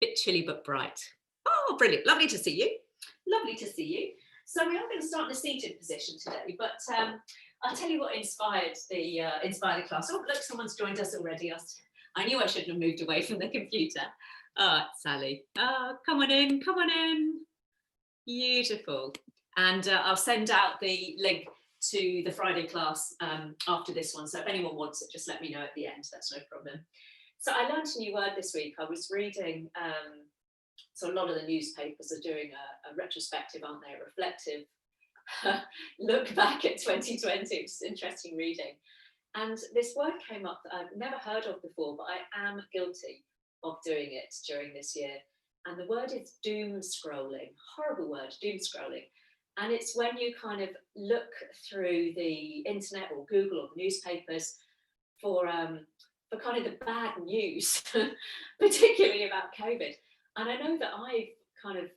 Bit chilly but bright. Oh, brilliant. Lovely to see you. Lovely to see you. So we are going to start in a seated position today, but I'll tell you what inspired the class. Oh, look, someone's joined us already. I knew I shouldn't have moved away from the computer. Sally. Come on in, come on in. Beautiful. And I'll send out the link to the Friday class after this one. So if anyone wants it, just let me know at the end. That's no problem. So I learned a new word this week. I was reading, so a lot of the newspapers are doing a retrospective, aren't they? A reflective look back at 2020, which is interesting reading. And this word came up that I've never heard of before, but I am guilty of doing it during this year. And the word is doom scrolling. Horrible word, doom scrolling. And it's when you kind of look through the internet or Google or newspapers for kind of the bad news, particularly about COVID. And I know that I've kind of,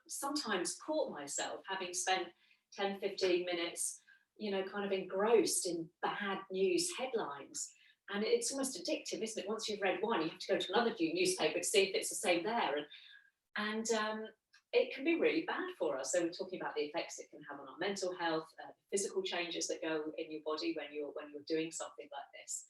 sometimes caught myself having spent 10, 15 minutes, kind of engrossed in bad news headlines. And it's almost addictive, isn't it? Once you've read one, you have to go to another newspaper to see if it's the same there. And it can be really bad for us. So we're talking about the effects it can have on our mental health, physical changes that go in your body when you're doing something like this.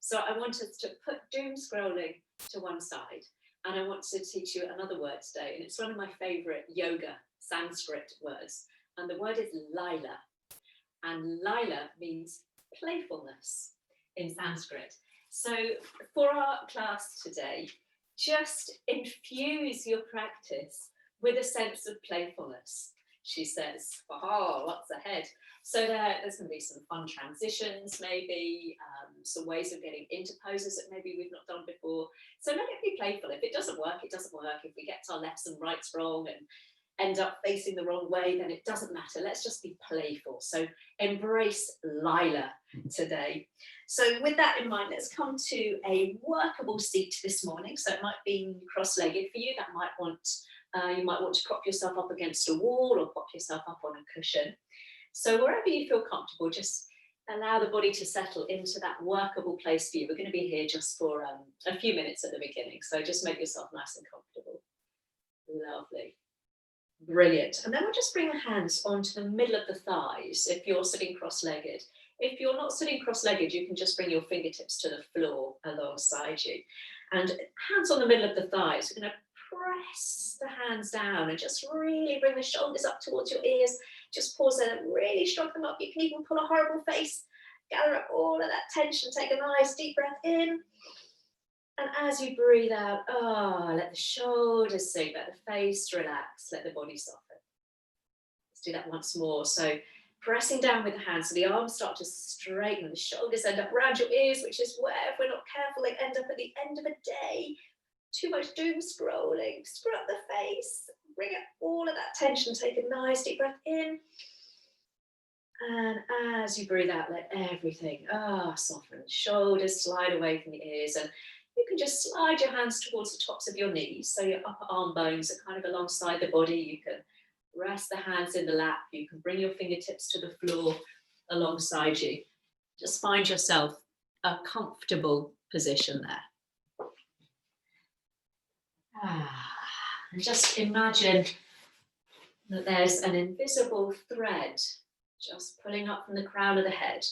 So I wanted to put doom scrolling to one side, and I want to teach you another word today. And it's one of my favorite yoga Sanskrit words. And the word is Lila. And Lila means playfulness in Sanskrit. So for our class today, just infuse your practice with a sense of playfulness, she says. Oh, what's ahead? So there's going to be some fun transitions, maybe some ways of getting into poses that maybe we've not done before. So let it be playful. If it doesn't work, it doesn't work. If we get our lefts and rights wrong and end up facing the wrong way, then it doesn't matter. Let's just be playful. So embrace Lila today. So with that in mind, let's come to a workable seat this morning. So it might be cross-legged for you. That might want you might want to prop yourself up against a wall or prop yourself up on a cushion. So wherever you feel comfortable, just allow the body to settle into that workable place for you. We're going to be here just for a few minutes at the beginning. So just make yourself nice and comfortable. Lovely. Brilliant. And then we'll just bring the hands onto the middle of the thighs if you're sitting cross-legged. If you're not sitting cross-legged, you can just bring your fingertips to the floor alongside you. And hands on the middle of the thighs. We're going to press the hands down and just really bring the shoulders up towards your ears. Just pause there and really shrug them up. You can even pull a horrible face. Gather up all of that tension. Take a nice deep breath in. And as you breathe out, let the shoulders sink, let the face relax, let the body soften. Let's do that once more. So pressing down with the hands, so the arms start to straighten, the shoulders end up around your ears, which is where, if we're not careful, they end up at the end of a day. Too much doom scrolling, screw up the face, bring up all of that tension, take a nice deep breath in. And as you breathe out, let everything soften. Shoulders slide away from the ears, and you can just slide your hands towards the tops of your knees. So your upper arm bones are kind of alongside the body. You can rest the hands in the lap. You can bring your fingertips to the floor alongside you. Just find yourself a comfortable position there. And just imagine that there's an invisible thread just pulling up from the crown of the head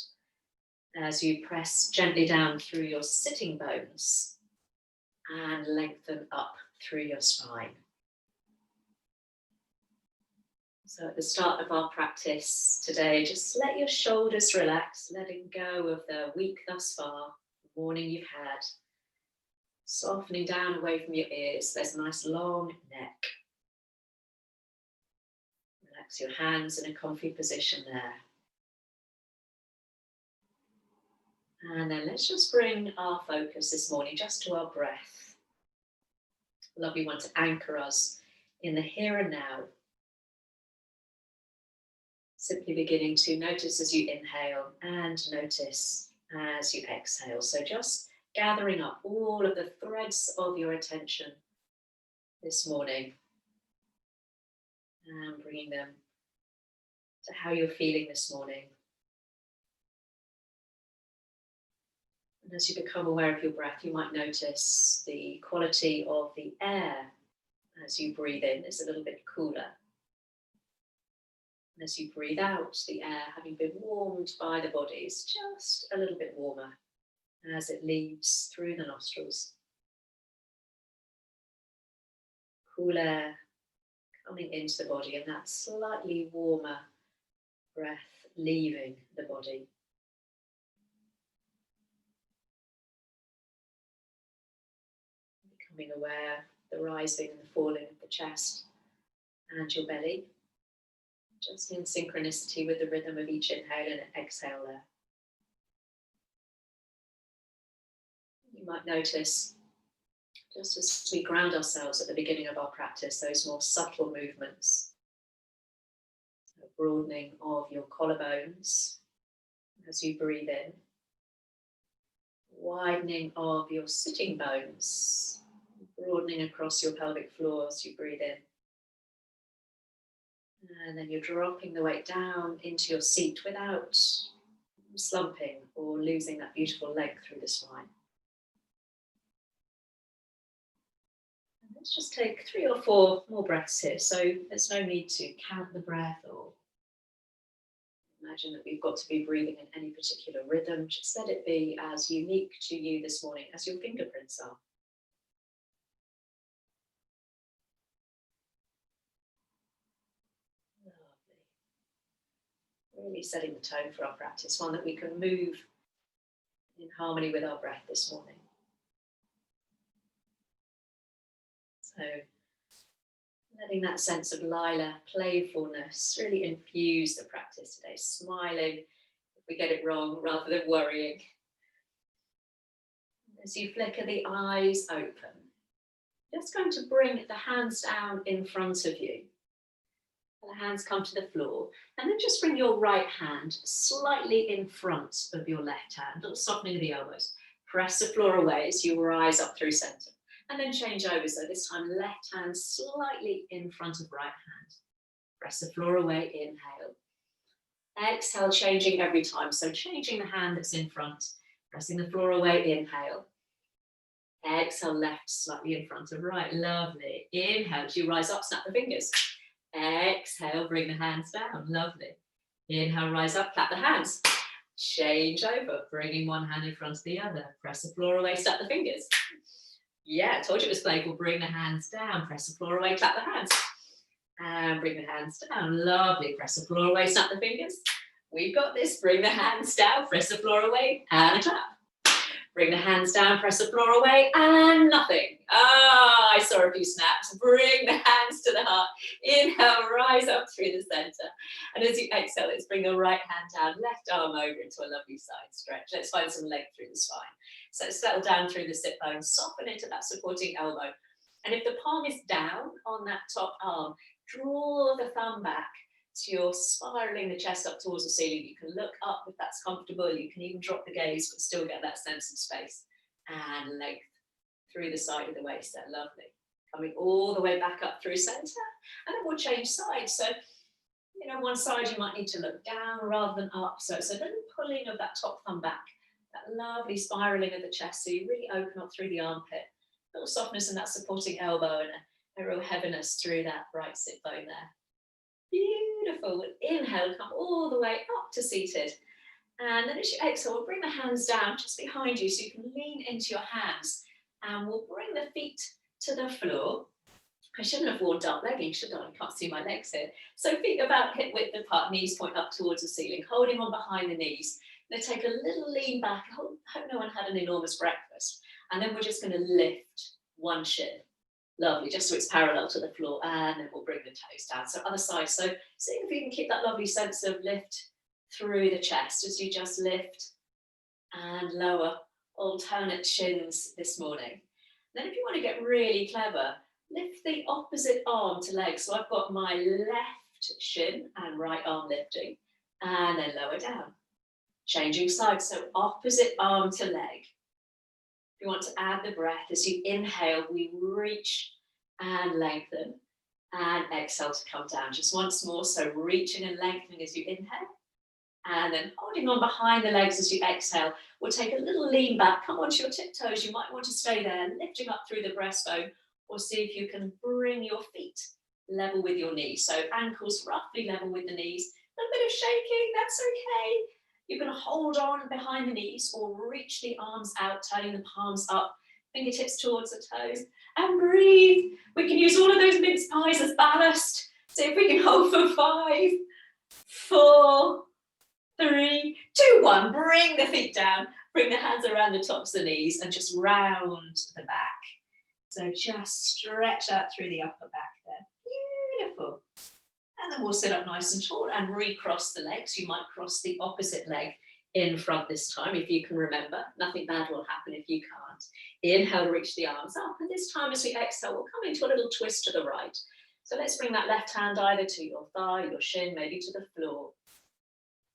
as you press gently down through your sitting bones and lengthen up through your spine. So at the start of our practice today, just let your shoulders relax, letting go of the week thus far, the morning you've had. Softening down away from your ears. There's a nice long neck. Relax your hands in a comfy position there. And then let's just bring our focus this morning just to our breath. Lovely one to anchor us in the here and now. Simply beginning to notice as you inhale and notice as you exhale. So just gathering up all of the threads of your attention this morning and bringing them to how you're feeling this morning. And as you become aware of your breath, you might notice the quality of the air as you breathe in is a little bit cooler. And as you breathe out, the air, having been warmed by the body, is just a little bit warmer as it leaves through the nostrils. Cool air coming into the body, and that slightly warmer breath leaving the body. Becoming aware of the rising and the falling of the chest and your belly, just in synchronicity with the rhythm of each inhale and exhale there. You might notice, just as we ground ourselves at the beginning of our practice, those more subtle movements. So broadening of your collarbones as you breathe in. Widening of your sitting bones. Broadening across your pelvic floor as you breathe in. And then you're dropping the weight down into your seat without slumping or losing that beautiful length through the spine. And let's just take 3 or 4 more breaths here. So there's no need to count the breath or imagine that we've got to be breathing in any particular rhythm. Just let it be as unique to you this morning as your fingerprints are. Really setting the tone for our practice, one that we can move in harmony with our breath this morning. So letting that sense of Lila, playfulness, really infuse the practice today, smiling if we get it wrong rather than worrying. As you flicker the eyes open, just going to bring the hands down in front of you. The hands come to the floor, and then just bring your right hand slightly in front of your left hand, a little softening of the elbows. Press the floor away as you rise up through center, and then change over. So this time, left hand slightly in front of right hand. Press the floor away, inhale. Exhale, changing every time. So changing the hand that's in front, pressing the floor away, inhale. Exhale, left slightly in front of right. Lovely. Inhale, as you rise up, snap the fingers. Exhale, bring the hands down. Lovely. Inhale, rise up, clap the hands. Change over, bringing one hand in front of the other. Press the floor away, snap the fingers. Yeah, I told you it was playful. Bring the hands down, press the floor away, clap the hands. And bring the hands down. Lovely. Press the floor away, snap the fingers. We've got this. Bring the hands down, press the floor away, and a clap. Bring the hands down, press the floor away, and nothing. I saw a few snaps. Bring the hands to the heart. Inhale, rise up through the center. And as you exhale, let's bring the right hand down, left arm over into a lovely side stretch. Let's find some length through the spine. So settle down through the sit bone, soften into that supporting elbow. And if the palm is down on that top arm, draw the thumb back. So you're spiraling the chest up towards the ceiling. You can look up if that's comfortable. You can even drop the gaze, but still get that sense of space and length through the side of the waist there. Lovely. Coming all the way back up through center. And then we'll change sides. So, one side you might need to look down rather than up. So it's a little pulling of that top thumb back, that lovely spiraling of the chest. So you really open up through the armpit. A little softness in that supporting elbow and a real heaviness through that right sit bone there. Beautiful. Inhale, come all the way up to seated. And then as you exhale, we'll bring the hands down just behind you so you can lean into your hands. And we'll bring the feet to the floor. I shouldn't have worn dark leggings, should I? I can't see my legs here. So feet about hip width apart, knees point up towards the ceiling, holding on behind the knees. Then take a little lean back. I hope no one had an enormous breakfast. And then we're just going to lift one shin. Lovely, just so it's parallel to the floor, and then we'll bring the toes down. So other side. So see if you can keep that lovely sense of lift through the chest as you just lift and lower alternate shins this morning. Then if you want to get really clever, lift the opposite arm to leg. So I've got my left shin and right arm lifting, and then lower down. Changing sides, so opposite arm to leg. You want to add the breath as you inhale, we reach and lengthen, and exhale to come down. Just once more, so reaching and lengthening as you inhale, And then holding on behind the legs as you exhale, we'll take a little lean back, come onto your tiptoes. You might want to stay there, lifting up through the breastbone, or see if you can bring your feet level with your knees. So ankles roughly level with the knees. A little bit of shaking, that's okay. You're going to hold on behind the knees or reach the arms out, turning the palms up, fingertips towards the toes, and breathe. We can use all of those mince pies as ballast. See if we can hold for 5, 4, 3, 2, 1. Bring the feet down, bring the hands around the tops of the knees and just round the back. So just stretch out through the upper back there. Beautiful. And then we'll sit up nice and tall and recross the legs. You might cross the opposite leg in front this time, if you can remember. Nothing bad will happen if you can't. Inhale, reach the arms up. And this time as we exhale, we'll come into a little twist to the right. So let's bring that left hand either to your thigh, your shin, maybe to the floor.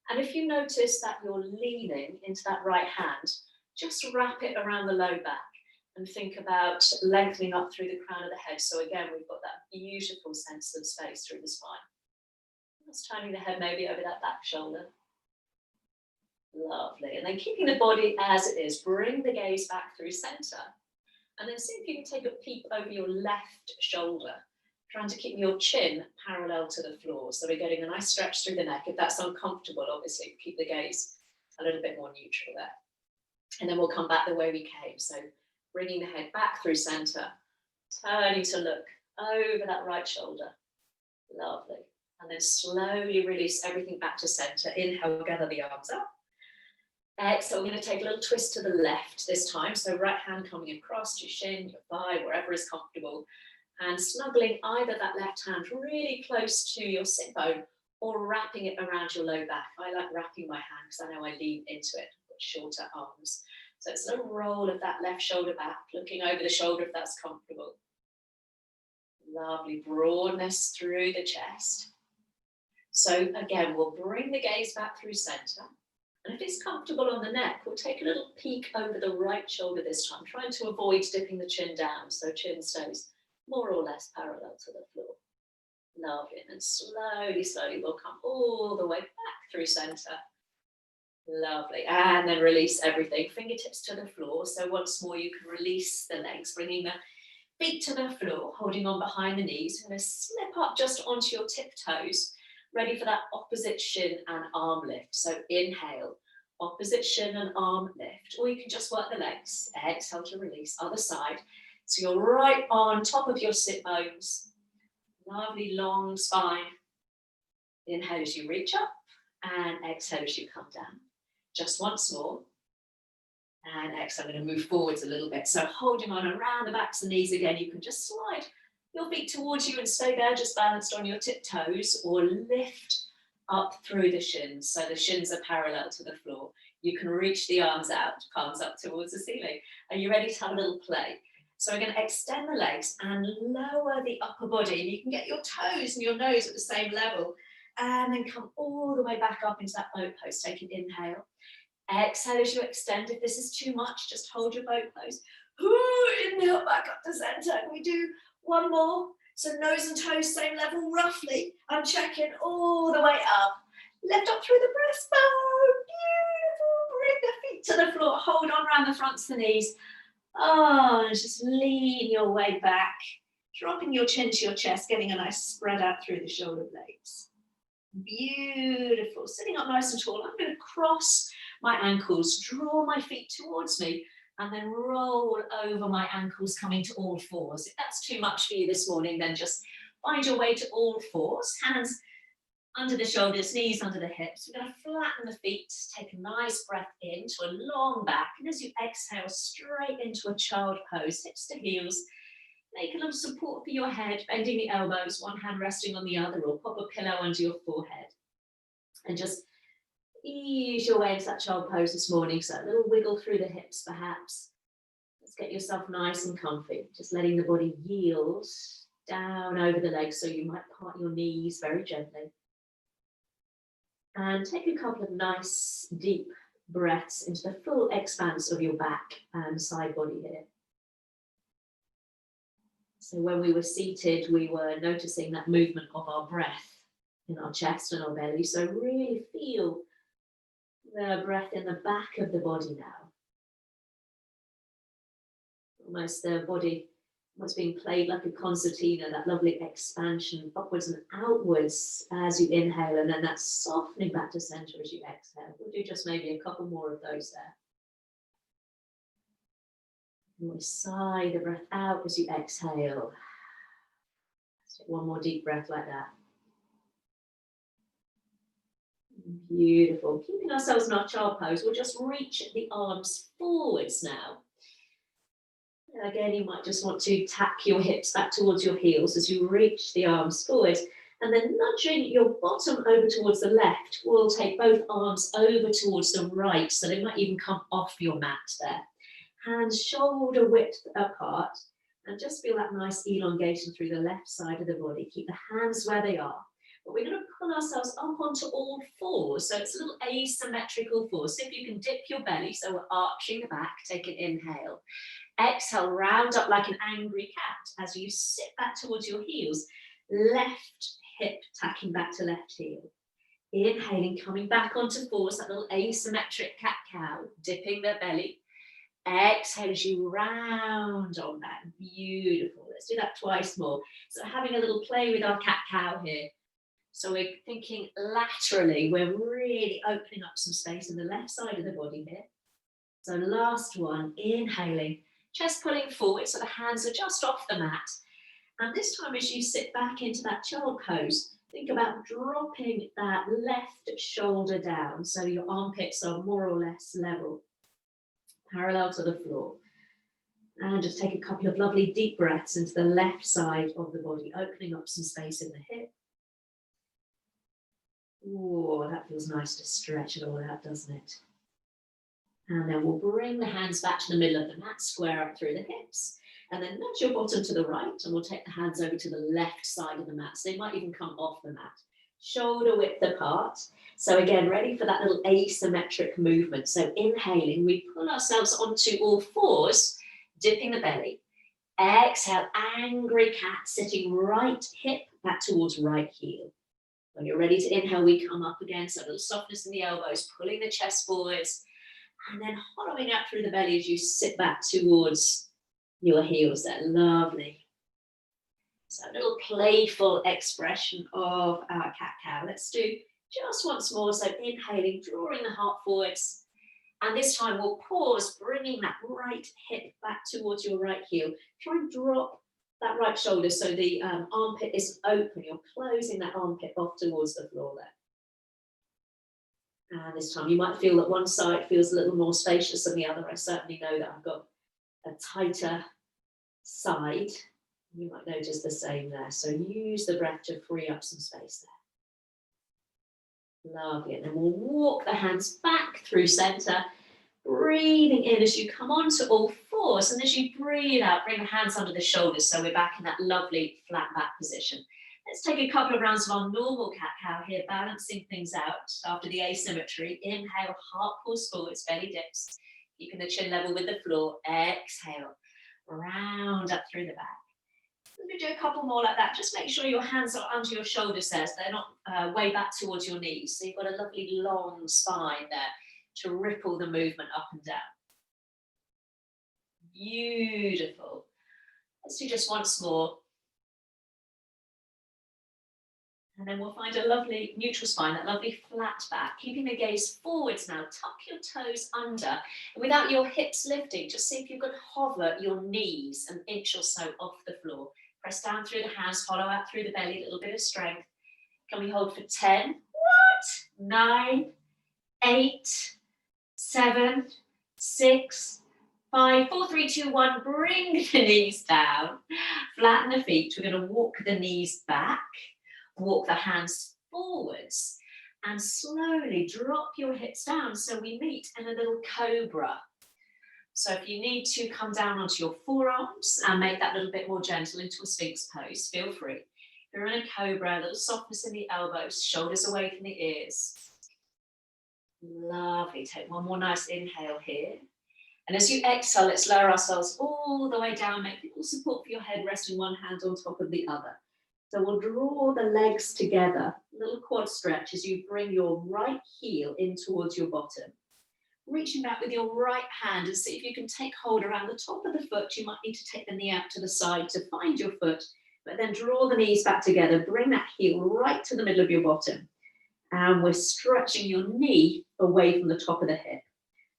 And if you notice that you're leaning into that right hand, just wrap it around the low back and think about lengthening up through the crown of the head. So again, we've got that beautiful sense of space through the spine. Just turning the head maybe over that back shoulder. Lovely. And then keeping the body as it is, bring the gaze back through center. And then see if you can take a peek over your left shoulder, trying to keep your chin parallel to the floor. So we're getting a nice stretch through the neck. If that's uncomfortable, obviously, keep the gaze a little bit more neutral there. And then we'll come back the way we came. So bringing the head back through center, turning to look over that right shoulder. Lovely. And then slowly release everything back to center. Inhale, gather the arms up. Exhale, we're going to take a little twist to the left this time. So right hand coming across your shin, your thigh, wherever is comfortable. And snuggling either that left hand really close to your sit bone or wrapping it around your low back. I like wrapping my hand because I know I lean into it. I've got shorter arms. So it's a little roll of that left shoulder back, looking over the shoulder if that's comfortable. Lovely broadness through the chest. So again, we'll bring the gaze back through center. And if it's comfortable on the neck, we'll take a little peek over the right shoulder this time, trying to avoid dipping the chin down so chin stays more or less parallel to the floor. Lovely. And then slowly, slowly, we'll come all the way back through center. Lovely. And then release everything. Fingertips to the floor. So once more, you can release the legs, bringing the feet to the floor, holding on behind the knees. You're going to slip up just onto your tiptoes, ready for that opposite shin and arm lift. So inhale, opposite shin and arm lift. Or you can just work the legs. Exhale to release. Other side. So you're right on top of your sit bones. Lovely long spine. Inhale as you reach up and exhale as you come down. Just once more. And exhale, I'm going to move forwards a little bit. So holding on around the backs and knees again, you can just slide your feet towards you and stay there, just balanced on your tiptoes, or lift up through the shins. So the shins are parallel to the floor. You can reach the arms out, palms up towards the ceiling. Are you ready to have a little play? So we're going to extend the legs and lower the upper body. You can get your toes and your nose at the same level. And then come all the way back up into that boat pose. Take an inhale. Exhale as you extend. If this is too much, just hold your boat pose. Inhale back up to center. We do one more. So nose and toes, same level roughly. I'm checking all the way up. Lift up through the breastbone. Beautiful. Bring the feet to the floor. Hold on around the fronts of the knees. Oh, and just lean your way back. Dropping your chin to your chest, getting a nice spread out through the shoulder blades. Beautiful. Sitting up nice and tall. I'm going to cross my ankles, draw my feet towards me, and then roll over my ankles, coming to all fours. If that's too much for you this morning, then just find your way to all fours. Hands under the shoulders, knees under the hips. We're going to flatten the feet, take a nice breath into a long back, and as you exhale, straight into a child pose, hips to heels. Make a little support for your head, bending the elbows, one hand resting on the other, or pop a pillow under your forehead. And just ease your way into that child pose this morning. So a little wiggle through the hips, perhaps. Let's get yourself nice and comfy. Just letting the body yield down over the legs. So you might part your knees very gently. And take a couple of nice, deep breaths into the full expanse of your back and side body here. So when we were seated, we were noticing that movement of our breath in our chest and our belly. So really feel The breath in the back of the body now. Almost the body almost being played like a concertina, that lovely expansion upwards and outwards as you inhale, and then that softening back to center as you exhale. We'll do just maybe a couple more of those there. And we sigh the breath out as you exhale. Let's take one more deep breath like that. Beautiful. Keeping ourselves in our child pose, we'll just reach the arms forwards now. Again, you might just want to tack your hips back towards your heels as you reach the arms forward, and then nudging your bottom over towards the left. We'll take both arms over towards the right, so they might even come off your mat there. Hands shoulder width apart, and just feel that nice elongation through the left side of the body. Keep the hands where they are. But we're going to pull ourselves up onto all fours, so it's a little asymmetrical four. So if you can dip your belly, so we're arching the back, take an inhale. Exhale, round up like an angry cat as you sit back towards your heels. Left hip tacking back to left heel. Inhaling, coming back onto fours, that little asymmetric cat-cow, dipping the belly. Exhale as you round on that. Beautiful. Let's do that twice more. So having a little play with our cat-cow here. So we're thinking laterally, we're really opening up some space in the left side of the body here. So last one, inhaling, chest pulling forward so the hands are just off the mat. And this time as you sit back into that child pose, think about dropping that left shoulder down so your armpits are more or less level, parallel to the floor. And just take a couple of lovely deep breaths into the left side of the body, opening up some space in the hip. Oh, that feels nice to stretch it all out, doesn't it? And then we'll bring the hands back to the middle of the mat, square up through the hips, and then nudge your bottom to the right, and we'll take the hands over to the left side of the mat. So they might even come off the mat. Shoulder width apart. So again, ready for that little asymmetric movement. So inhaling, we pull ourselves onto all fours, dipping the belly. Exhale, angry cat, sitting right hip back towards right heel. When you're ready to inhale, we come up again. So a little softness in the elbows, pulling the chest forwards, and then hollowing out through the belly as you sit back towards your heels there. Lovely. So a little playful expression of our cat-cow. Let's do just once more. So inhaling, drawing the heart forwards. And this time we'll pause, bringing that right hip back towards your right heel. Try and drop that right shoulder so the armpit is open. You're closing that armpit off towards the floor there. And this time you might feel that one side feels a little more spacious than the other. I certainly know that I've got a tighter side. You might notice the same there. So use the breath to free up some space there. Lovely. And then we'll walk the hands back through center. Breathing in as you come onto all fours, and as you breathe out, bring the hands under the shoulders so we're back in that lovely flat back position. Let's take a couple of rounds of our normal cat-cow here, balancing things out after the asymmetry. Inhale, heart pulls forwards, belly dips, keeping the chin level with the floor. Exhale, round up through the back. Let me do a couple more like that. Just make sure your hands are under your shoulders there, so they're not way back towards your knees. So you've got a lovely long spine there to ripple the movement up and down. Beautiful. Let's do just once more. And then we'll find a lovely neutral spine, that lovely flat back. Keeping the gaze forwards now. Tuck your toes under. And without your hips lifting, just see if you can hover your knees an inch or so off the floor. Press down through the hands, hollow out through the belly, a little bit of strength. Can we hold for 10? 9, 8, 7, 6, 5, 4, 3, 2, 1. Bring the knees down. Flatten the feet. We're going to walk the knees back. Walk the hands forwards. And slowly drop your hips down so we meet in a little cobra. So if you need to come down onto your forearms and make that a little bit more gentle into a sphinx pose, feel free. If you're in a cobra, a little softness in the elbows, shoulders away from the ears. Lovely. Take one more nice inhale here. And as you exhale, let's lower ourselves all the way down. Make little support for your head, resting one hand on top of the other. So we'll draw the legs together, little quad stretch as you bring your right heel in towards your bottom. Reaching back with your right hand and see if you can take hold around the top of the foot. You might need to take the knee out to the side to find your foot, but then draw the knees back together. Bring that heel right to the middle of your bottom. And we're stretching your knee away from the top of the hip.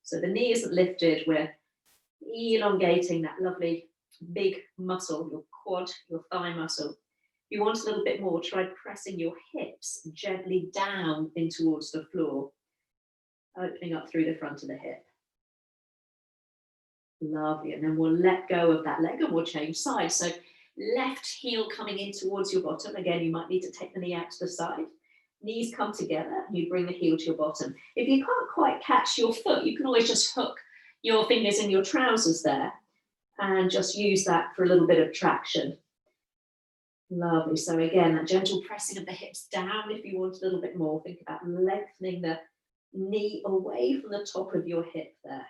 So the knee isn't lifted, we're elongating that lovely big muscle, your quad, your thigh muscle. If you want a little bit more, try pressing your hips gently down in towards the floor, opening up through the front of the hip. Lovely, and then we'll let go of that leg and we'll change sides. So left heel coming in towards your bottom. Again, you might need to take the knee out to the side. Knees come together and you bring the heel to your bottom. If you can't quite catch your foot, you can always just hook your fingers in your trousers there and just use that for a little bit of traction. Lovely. So again, that gentle pressing of the hips down. If you want a little bit more, think about lengthening the knee away from the top of your hip there.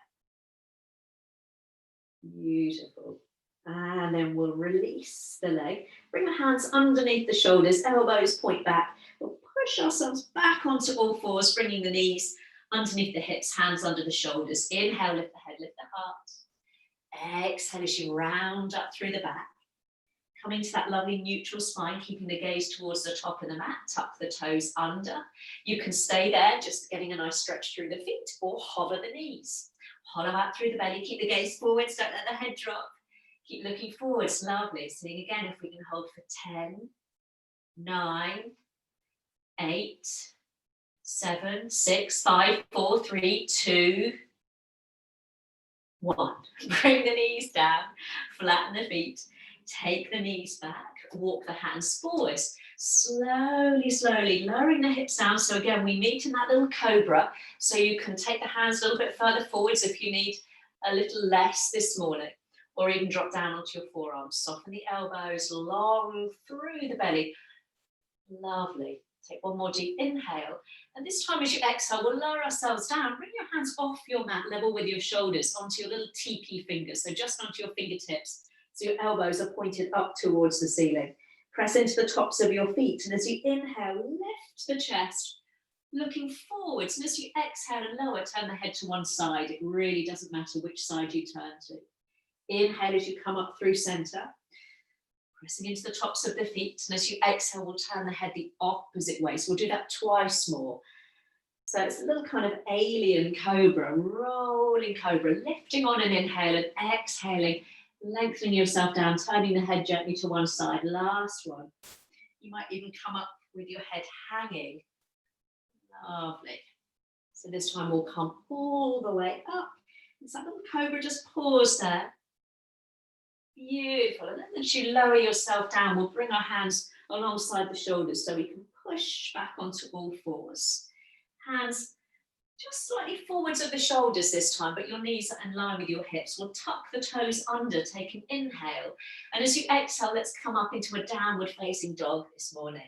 Beautiful. And then we'll release the leg. Bring the hands underneath the shoulders, elbows point back. We'll push ourselves back onto all fours, bringing the knees underneath the hips, hands under the shoulders. Inhale, lift the head, lift the heart. Exhale as you round up through the back. Coming to that lovely neutral spine, keeping the gaze towards the top of the mat, tuck the toes under. You can stay there, just getting a nice stretch through the feet, or hover the knees. Hollow out through the belly, keep the gaze forwards, don't let the head drop. Keep looking forwards, lovely. Sitting again, if we can hold for 10, 9, 8, 7, 6, 5, 4, 3, 2, 1. Bring the knees down, flatten the feet. Take the knees back, walk the hands forwards, slowly, slowly, lowering the hips down. So again, we meet in that little cobra. So you can take the hands a little bit further forwards if you need a little less this morning, or even drop down onto your forearms. Soften the elbows, long through the belly. Lovely. Take one more deep inhale. And this time as you exhale, we'll lower ourselves down. Bring your hands off your mat, level with your shoulders, onto your little TP fingers. So just onto your fingertips. So your elbows are pointed up towards the ceiling. Press into the tops of your feet. And as you inhale, lift the chest, looking forwards. And as you exhale and lower, turn the head to one side. It really doesn't matter which side you turn to. Inhale as you come up through center. Pressing into the tops of the feet. And as you exhale, we'll turn the head the opposite way. So we'll do that twice more. So it's a little kind of alien cobra, rolling cobra, lifting on an inhale and exhaling. Lengthening yourself down, turning the head gently to one side. Last one. You might even come up with your head hanging. Lovely. So this time we'll come all the way up. It's that little cobra, just pause there. Beautiful. And then as you lower yourself down, we'll bring our hands alongside the shoulders so we can push back onto all fours. Hands just slightly forwards of the shoulders this time, but your knees are in line with your hips. We'll tuck the toes under, take an inhale. And as you exhale, let's come up into a downward facing dog this morning.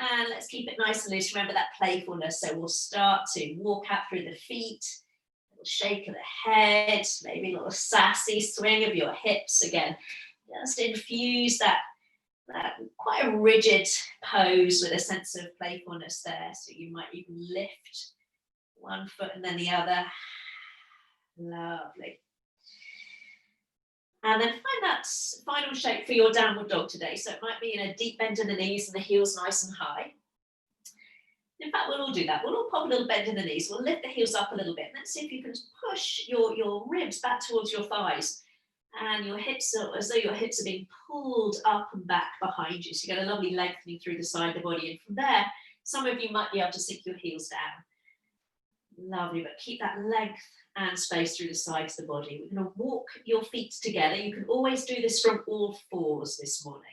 And let's keep it nice and loose. Remember that playfulness. So we'll start to walk out through the feet, a little shake of the head, maybe a little sassy swing of your hips again. Just infuse that quite a rigid pose with a sense of playfulness there. So you might even lift one foot and then the other. Lovely. And then find that final shape for your downward dog today. So it might be in a deep bend in the knees and the heels nice and high. In fact, we'll all do that. We'll all pop a little bend in the knees. We'll lift the heels up a little bit. Let's see if you can push your ribs back towards your thighs. And your hips are as though your hips are being pulled up and back behind you. So you get a lovely lengthening through the side of the body. And from there, some of you might be able to sink your heels down. Lovely, but keep that length and space through the sides of the body. We're going to walk your feet together. You can always do this from all fours this morning.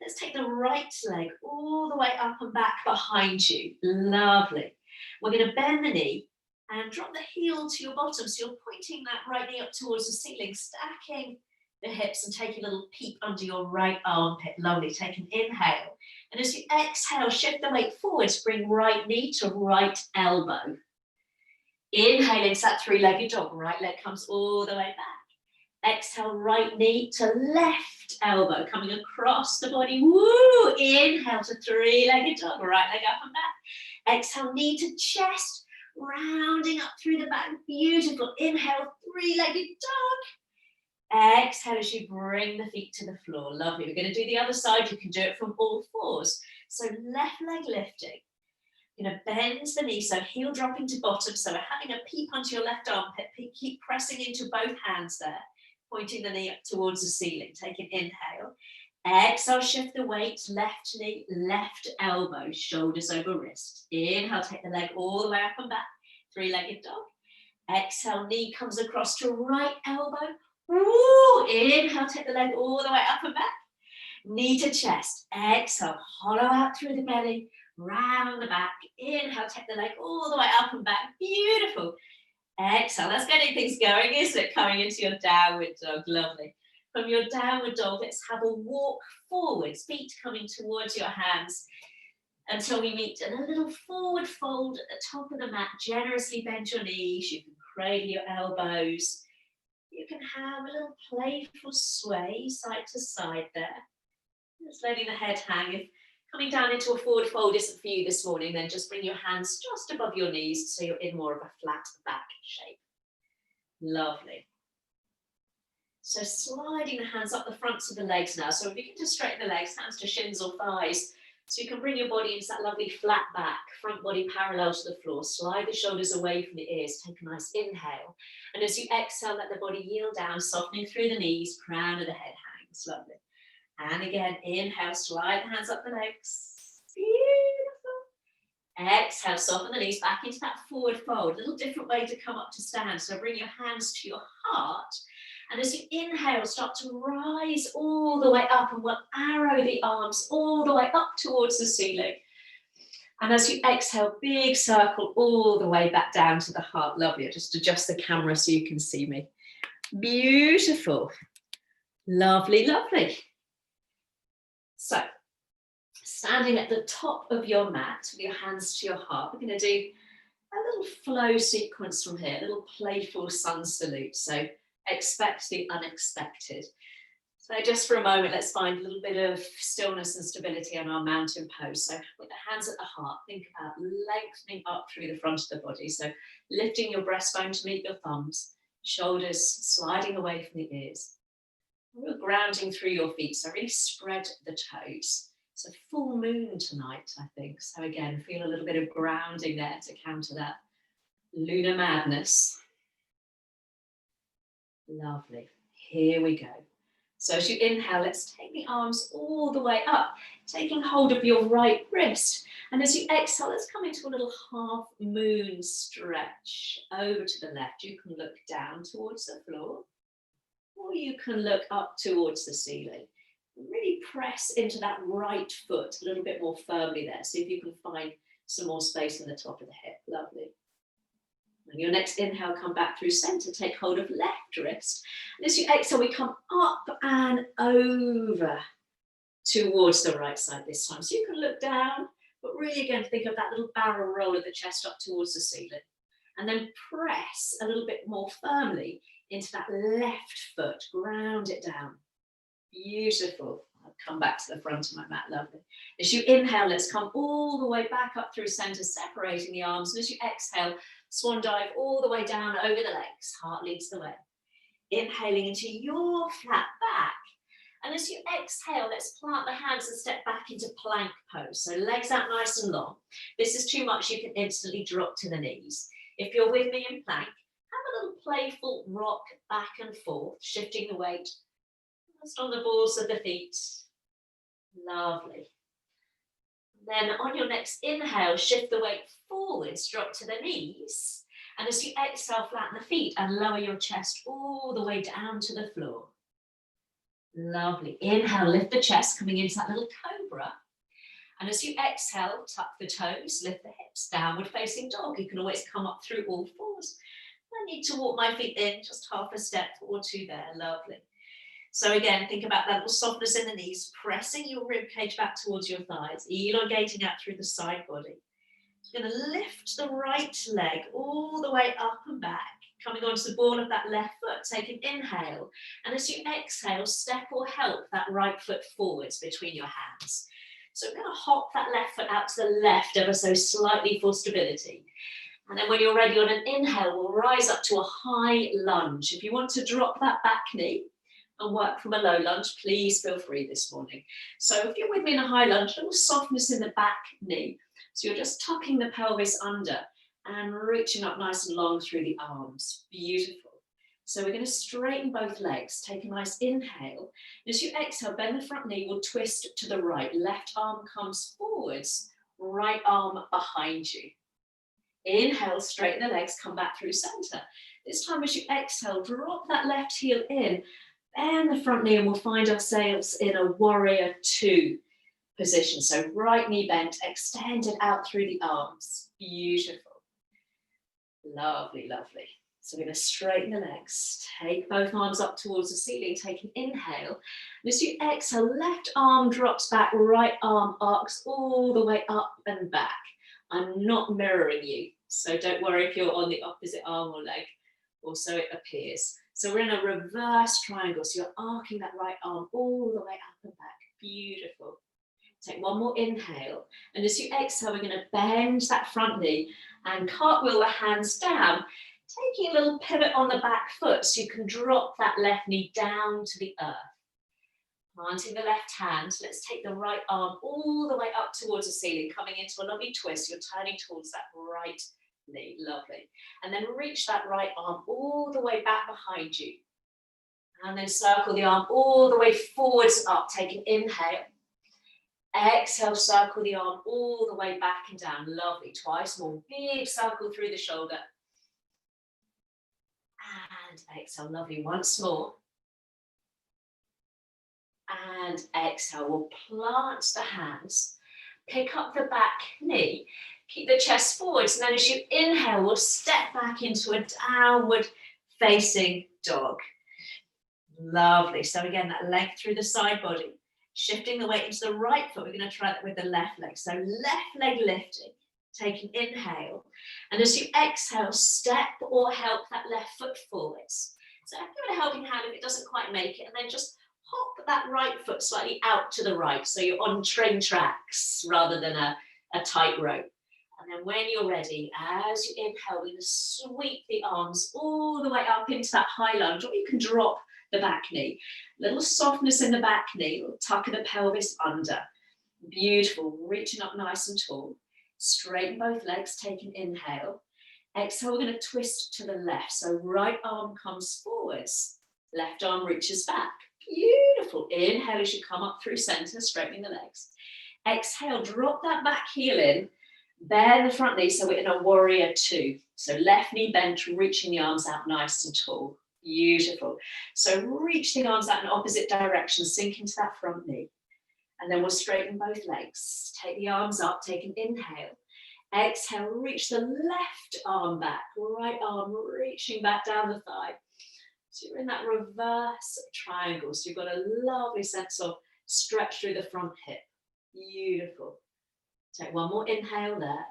Let's take the right leg all the way up and back behind you. Lovely. We're going to bend the knee and drop the heel to your bottom. So you're pointing that right knee up towards the ceiling, stacking the hips and taking a little peep under your right armpit. Lovely. Take an inhale. And as you exhale, shift the weight forwards. Bring right knee to right elbow. Inhale into that three-legged dog. Right leg comes all the way back. Exhale, right knee to left left elbow coming across the body. Woo! Inhale to three-legged dog, right leg up and back. Exhale, knee to chest, rounding up through the back. Beautiful. Inhale, three-legged dog. Exhale as you bring the feet to the floor. Lovely. We're going to do the other side. You can do it from all fours. So left leg lifting. You're going to bend the knee, so heel dropping to bottom. So we're having a peep onto your left armpit. Keep pressing into both hands there, pointing the knee up towards the ceiling. Take an inhale. Exhale, shift the weight, left knee, left elbow, shoulders over wrist. Inhale, take the leg all the way up and back. Three-legged dog. Exhale, knee comes across to right elbow. Woo! Inhale, take the leg all the way up and back. Knee to chest. Exhale, hollow out through the belly, round the back. Inhale, take the leg all the way up and back. Beautiful. Exhale, that's getting things going, isn't it? Coming into your downward dog. Lovely. From your downward dog, let's have a walk forwards, feet coming towards your hands until we meet in a little forward fold at the top of the mat. Generously bend your knees. You can cradle your elbows. You can have a little playful sway side to side there. Just letting the head hang. If coming down into a forward fold isn't for you this morning, then just bring your hands just above your knees so you're in more of a flat back shape. Lovely. So sliding the hands up the fronts of the legs now. So we begin to straighten the legs, hands to shins or thighs. So you can bring your body into that lovely flat back, front body parallel to the floor. Slide the shoulders away from the ears. Take a nice inhale. And as you exhale, let the body yield down, softening through the knees, crown of the head hangs. Lovely. And again, inhale, slide the hands up the legs. Beautiful. Exhale, soften the knees back into that forward fold. A little different way to come up to stand. So bring your hands to your heart. And as you inhale, start to rise all the way up, and we'll arrow the arms all the way up towards the ceiling. And as you exhale, big circle all the way back down to the heart. Lovely. I'll just adjust the camera so you can see me. Beautiful. Lovely, lovely. So, standing at the top of your mat with your hands to your heart, we're going to do a little flow sequence from here, a little playful sun salute. So, expect the unexpected. So just for a moment, let's find a little bit of stillness and stability on our mountain pose. So with the hands at the heart, think about lengthening up through the front of the body. So lifting your breastbone to meet your thumbs, shoulders sliding away from the ears. We're grounding through your feet, so really spread the toes. It's a full moon tonight, I think. So again, feel a little bit of grounding there to counter that lunar madness. Lovely. Here we go. So as you inhale, let's take the arms all the way up, taking hold of your right wrist. And as you exhale, let's come into a little half moon stretch over to the left. You can look down towards the floor, or you can look up towards the ceiling. Really press into that right foot a little bit more firmly there. See if you can find some more space in the top of the hip. Lovely. On your next inhale, come back through center, take hold of left wrist. And as you exhale, we come up and over towards the right side this time. So you can look down, but really again, think of that little barrel roll of the chest up towards the ceiling. And then press a little bit more firmly into that left foot, ground it down. Beautiful. I'll come back to the front of my mat, lovely. As you inhale, let's come all the way back up through center, separating the arms. And as you exhale, swan dive all the way down over the legs. Heart leads the way. Inhaling into your flat back. And as you exhale, let's plant the hands and step back into plank pose. So legs out nice and long. If this is too much, you can instantly drop to the knees. If you're with me in plank, have a little playful rock back and forth, shifting the weight just on the balls of the feet. Lovely. Then on your next inhale, shift the weight forwards, drop to the knees. And as you exhale, flatten the feet and lower your chest all the way down to the floor. Lovely. Inhale, lift the chest, coming into that little cobra. And as you exhale, tuck the toes, lift the hips, downward facing dog. You can always come up through all fours. I need to walk my feet in, just half a step or two there. Lovely. So again, think about that little softness in the knees, pressing your rib cage back towards your thighs, elongating out through the side body. You're going to lift the right leg all the way up and back. Coming onto the ball of that left foot, take an inhale. And as you exhale, step or help that right foot forwards between your hands. So we're going to hop that left foot out to the left ever so slightly for stability. And then when you're ready on an inhale, we'll rise up to a high lunge. If you want to drop that back knee and work from a low lunge, please feel free this morning. So if you're with me in a high lunge, a little softness in the back knee. So you're just tucking the pelvis under and reaching up nice and long through the arms. Beautiful. So we're going to straighten both legs. Take a nice inhale. As you exhale, bend the front knee, will twist to the right. Left arm comes forwards, right arm behind you. Inhale, straighten the legs, come back through center. This time as you exhale, drop that left heel in, bend the front knee, and we'll find ourselves in a warrior two position. So right knee bent, extended out through the arms. Beautiful. Lovely, lovely. So we're going to straighten the legs. Take both arms up towards the ceiling. Take an inhale. And as you exhale, left arm drops back, right arm arcs all the way up and back. I'm not mirroring you, so don't worry if you're on the opposite arm or leg, or so it appears. So we're in a reverse triangle, so you're arcing that right arm all the way up and back. Beautiful. Take one more inhale, and as you exhale, we're going to bend that front knee and cartwheel the hands down, taking a little pivot on the back foot so you can drop that left knee down to the earth. Planting the left hand, let's take the right arm all the way up towards the ceiling, coming into a lovely twist. You're turning towards that right knee, lovely. And then reach that right arm all the way back behind you. And then circle the arm all the way forwards and up. Take an inhale. Exhale, circle the arm all the way back and down. Lovely. Twice more. Big circle through the shoulder. And exhale. Lovely. Once more. And exhale. We'll plant the hands. Pick up the back knee. Keep the chest forwards. And then as you inhale, we'll step back into a downward facing dog. Lovely. So again, that length through the side body. Shifting the weight into the right foot, we're going to try that with the left leg. So left leg lifting, take an inhale. And as you exhale, step or help that left foot forwards. So give it a helping hand if it doesn't quite make it. And then just hop that right foot slightly out to the right. So you're on train tracks rather than a tight rope. And then when you're ready, as you inhale, we're going to sweep the arms all the way up into that high lunge, or you can drop the back knee. Little softness in the back knee, tuck the pelvis under. Beautiful, reaching up nice and tall. Straighten both legs, take an inhale. Exhale, we're going to twist to the left. So right arm comes forwards, left arm reaches back. Beautiful. Inhale as you come up through center, straightening the legs. Exhale, drop that back heel in, bend the front knee, so we're in a warrior two. So left knee bent, reaching the arms out nice and tall. Beautiful. So reach the arms out in opposite directions, sink into that front knee. And then we'll straighten both legs. Take the arms up, take an inhale. Exhale, reach the left arm back, right arm reaching back down the thigh. So you're in that reverse triangle. So you've got a lovely sense of stretch through the front hip. Beautiful. Take one more inhale there.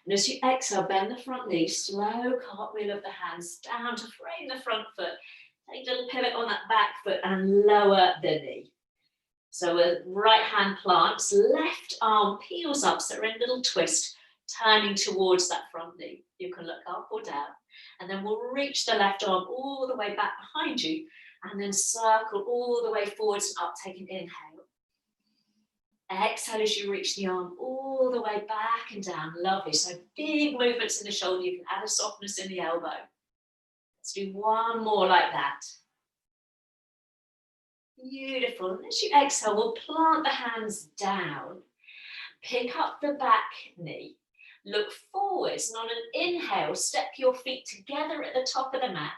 And as you exhale, bend the front knee, slow cartwheel of the hands down to frame the front foot. Take a little pivot on that back foot and lower the knee. So with right hand plants, left arm peels up, so we're in a little twist, turning towards that front knee. You can look up or down. And then we'll reach the left arm all the way back behind you, and then circle all the way forwards and up, take an inhale. Exhale as you reach the arm all the way back and down. Lovely. So big movements in the shoulder. You can add a softness in the elbow. Let's do one more like that. Beautiful. And as you exhale, we'll plant the hands down. Pick up the back knee. Look forwards. And on an inhale, step your feet together at the top of the mat.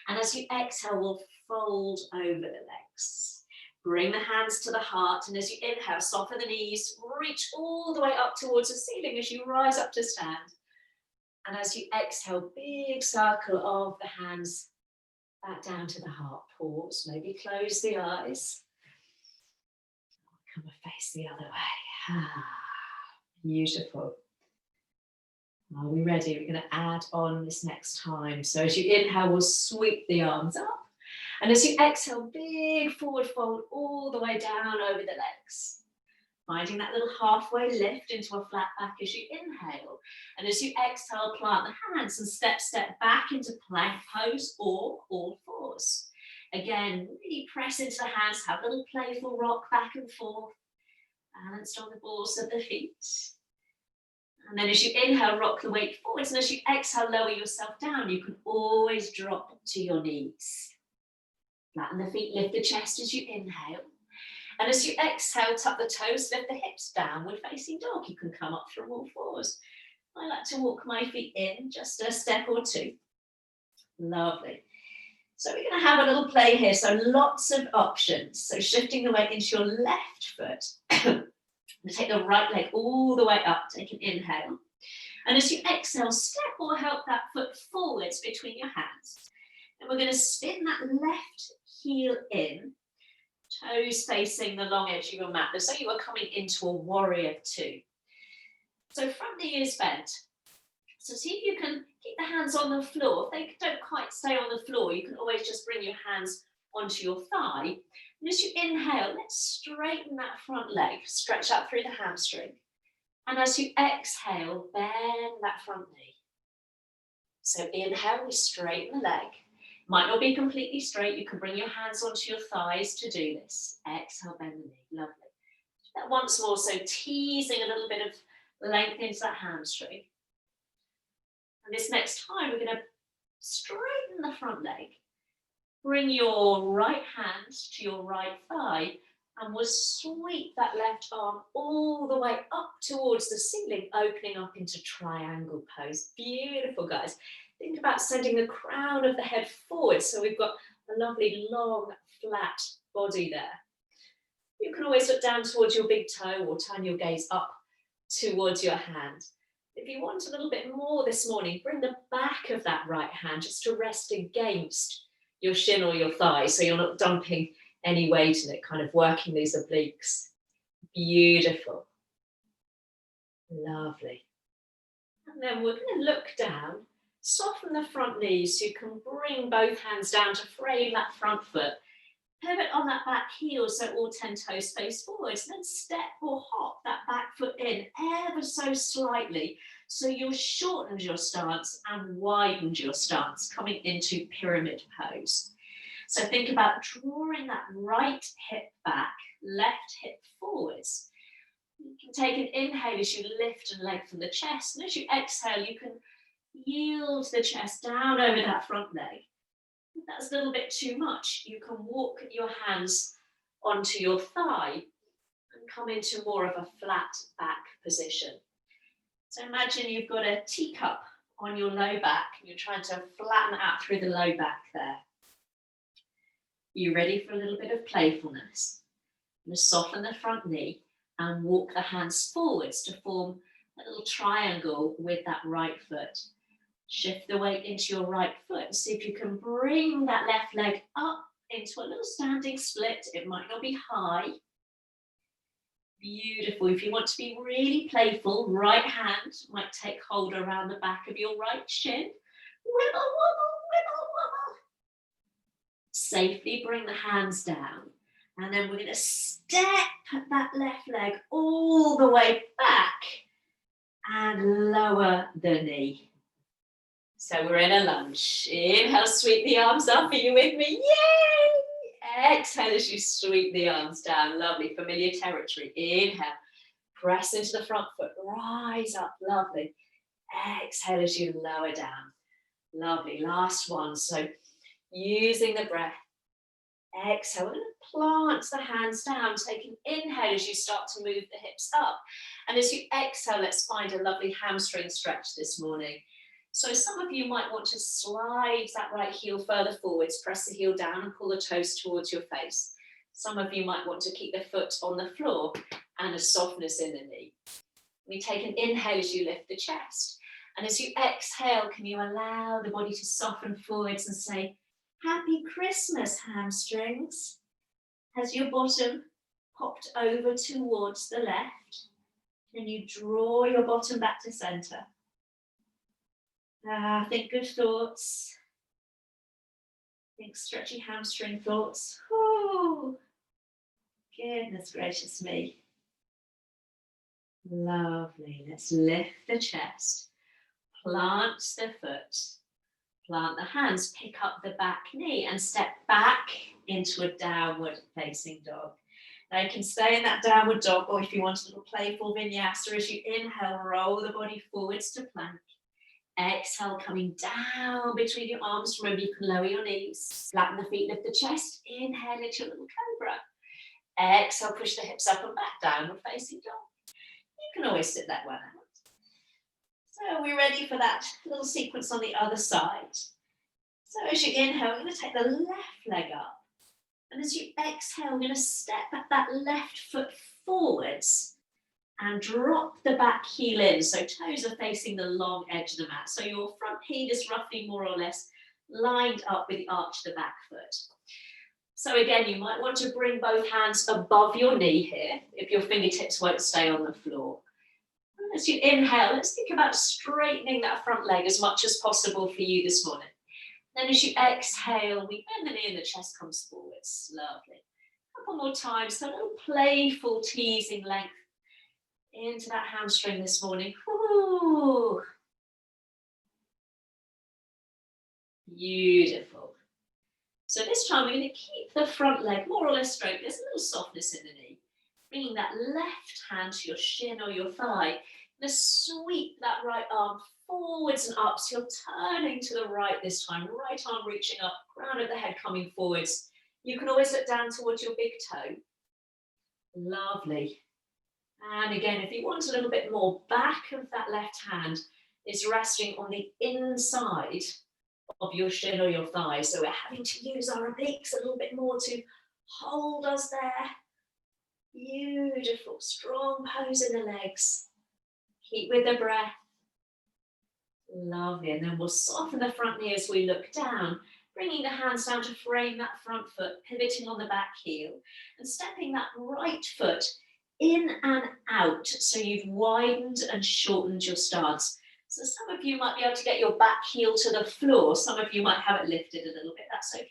And as you exhale, we'll fold over the legs. Bring the hands to the heart, and as you inhale, soften the knees, reach all the way up towards the ceiling as you rise up to stand. And as you exhale, big circle of the hands back down to the heart. Pause, maybe close the eyes. Come and face the other way. Beautiful. Are we ready? We're going to add on this next time. So as you inhale, we'll sweep the arms up. And as you exhale, big forward fold all the way down over the legs. Finding that little halfway lift into a flat back as you inhale. And as you exhale, plant the hands and step back into plank pose or all fours. Again, really press into the hands, have a little playful rock back and forth, balanced on the balls of the feet. And then as you inhale, rock the weight forwards. And as you exhale, lower yourself down. You can always drop to your knees. Flatten the feet, lift the chest as you inhale. And as you exhale, tuck the toes, lift the hips, downward facing dog. You can come up from all fours. I like to walk my feet in just a step or two. Lovely. So we're going to have a little play here. So lots of options. So shifting the weight into your left foot. Take the right leg all the way up. Take an inhale. And as you exhale, step or help that foot forwards between your hands. And we're going to spin that left heel in. Toes facing the long edge of your mat, as though you are coming into a warrior two. So front knee is bent. So see if you can keep the hands on the floor. If they don't quite stay on the floor, you can always just bring your hands onto your thigh. And as you inhale, let's straighten that front leg. Stretch out through the hamstring. And as you exhale, bend that front knee. So inhale, we straighten the leg. Might not be completely straight. You can bring your hands onto your thighs to do this. Exhale, bend the knee. Lovely. That once more, so teasing a little bit of length into that hamstring. And this next time, we're going to straighten the front leg. Bring your right hand to your right thigh, and we'll sweep that left arm all the way up towards the ceiling, opening up into triangle pose. Beautiful, guys. Think about sending the crown of the head forward, so we've got a lovely, long, flat body there. You can always look down towards your big toe or turn your gaze up towards your hand. If you want a little bit more this morning, bring the back of that right hand just to rest against your shin or your thigh, so you're not dumping any weight in it, kind of working these obliques. Beautiful. Lovely. And then we're going to look down. Soften the front knees so you can bring both hands down to frame that front foot. Pivot on that back heel so all 10 toes face forwards. Then step or hop that back foot in ever so slightly so you've shortened your stance and widened your stance, coming into pyramid pose. So think about drawing that right hip back, left hip forwards. You can take an inhale as you lift and lengthen the chest. And as you exhale, you can yield the chest down over that front leg. If that's a little bit too much, you can walk your hands onto your thigh and come into more of a flat back position. So imagine you've got a teacup on your low back and you're trying to flatten out through the low back there. You ready for a little bit of playfulness? I'm going to soften the front knee and walk the hands forwards to form a little triangle with that right foot. Shift the weight into your right foot and see if you can bring that left leg up into a little standing split. It might not be high. Beautiful. If you want to be really playful, right hand might take hold around the back of your right shin. Wibble, wobble, wibble, wobble. Safely bring the hands down. And then we're going to step that left leg all the way back and lower the knee. So we're in a lunge. Inhale, sweep the arms up. Are you with me? Yay! Exhale as you sweep the arms down. Lovely, familiar territory. Inhale, press into the front foot. Rise up, lovely. Exhale as you lower down. Lovely, last one. So using the breath. Exhale, and plant the hands down. Take an inhale as you start to move the hips up. And as you exhale, let's find a lovely hamstring stretch this morning. So some of you might want to slide that right heel further forwards, press the heel down and pull the toes towards your face. Some of you might want to keep the foot on the floor and a softness in the knee. We take an inhale as you lift the chest. And as you exhale, can you allow the body to soften forwards and say, Happy Christmas, hamstrings. Has your bottom popped over towards the left? Can you draw your bottom back to center? Think good thoughts. Think stretchy hamstring thoughts. Oh, goodness gracious me. Lovely. Let's lift the chest. Plant the foot. Plant the hands. Pick up the back knee and step back into a downward facing dog. Now you can stay in that downward dog, or if you want a little playful vinyasa, as you inhale, roll the body forwards to plank. Exhale, coming down between your arms. Remember, you can lower your knees, flatten the feet, lift the chest. Inhale into your little cobra. Exhale, push the hips up and back, downward facing dog. You can always sit that one out. So we're ready for that little sequence on the other side. So as you inhale, we're going to take the left leg up. And as you exhale, we're going to step that left foot forwards and drop the back heel in. So toes are facing the long edge of the mat. So your front heel is roughly more or less lined up with the arch of the back foot. So again, you might want to bring both hands above your knee here if your fingertips won't stay on the floor. And as you inhale, let's think about straightening that front leg as much as possible for you this morning. Then as you exhale, we bend the knee and the chest comes forwards. Lovely. A couple more times, so a little playful teasing length into that hamstring this morning. Ooh. Beautiful. So this time we're going to keep the front leg more or less straight. There's a little softness in the knee. Bringing that left hand to your shin or your thigh. Going to sweep that right arm forwards and up. So you're turning to the right this time. Right arm reaching up, crown of the head coming forwards. You can always look down towards your big toe. Lovely. And again, if you want a little bit more, back of that left hand is resting on the inside of your shin or your thigh. So we're having to use our obliques a little bit more to hold us there. Beautiful, strong pose in the legs. Keep with the breath. Lovely. And then we'll soften the front knee as we look down, bringing the hands down to frame that front foot, pivoting on the back heel, and stepping that right foot in and out. So you've widened and shortened your stance. So some of you might be able to get your back heel to the floor. Some of you might have it lifted a little bit. That's okay.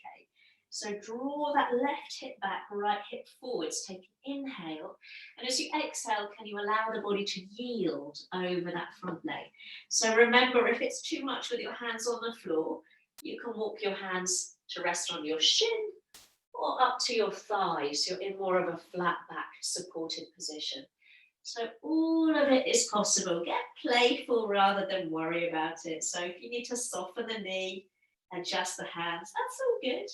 So draw that left hip back, right hip forwards. Take an inhale. And as you exhale, can you allow the body to yield over that front leg? So remember, if it's too much with your hands on the floor, you can walk your hands to rest on your shin or up to your thighs. You're in more of a flat back supported position. So all of it is possible. Get playful rather than worry about it. So if you need to soften the knee, adjust the hands, that's all good.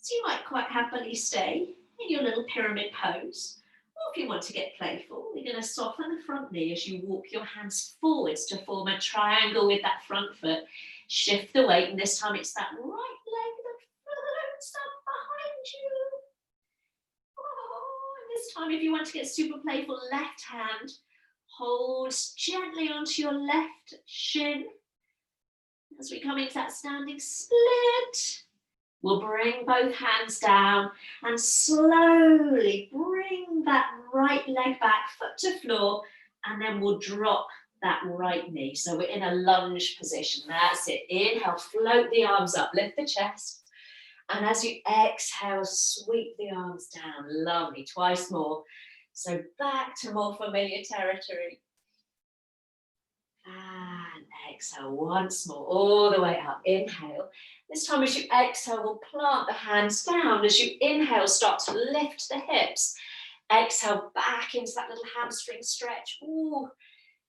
So you might quite happily stay in your little pyramid pose. Or if you want to get playful, we're going to soften the front knee as you walk your hands forwards to form a triangle with that front foot. Shift the weight, and this time it's that right leg that floats up behind you. Oh, and this time, if you want to get super playful, left hand holds gently onto your left shin. As we come into that standing split, we'll bring both hands down and slowly bring that right leg back, foot to floor, and then we'll drop that right knee. So we're in a lunge position. That's it. Inhale, float the arms up, lift the chest. And as you exhale, sweep the arms down. Lovely. Twice more. So back to more familiar territory. And exhale once more, all the way up. Inhale. This time as you exhale, we'll plant the hands down. As you inhale, start to lift the hips. Exhale back into that little hamstring stretch. Ooh.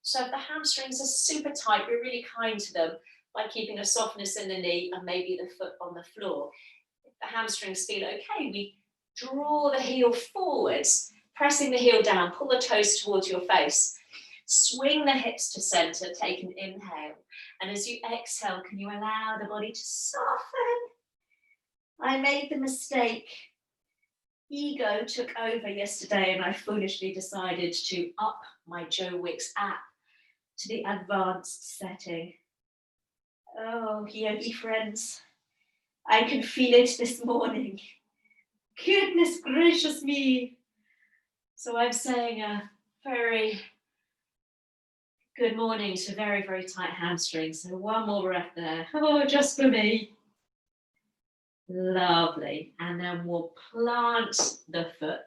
So if the hamstrings are super tight, we're really kind to them by keeping a softness in the knee and maybe the foot on the floor. If the hamstrings feel okay, we draw the heel forwards, pressing the heel down, pull the toes towards your face. Swing the hips to center, take an inhale. And as you exhale, can you allow the body to soften? I made the mistake. Ego took over yesterday and I foolishly decided to up my Joe Wicks app to the advanced setting. Oh, yogi friends, I can feel it this morning. Goodness gracious me. So I'm saying a very Good morning to very, very tight hamstrings. So one more breath there. Oh, just for me. Lovely. And then we'll plant the foot.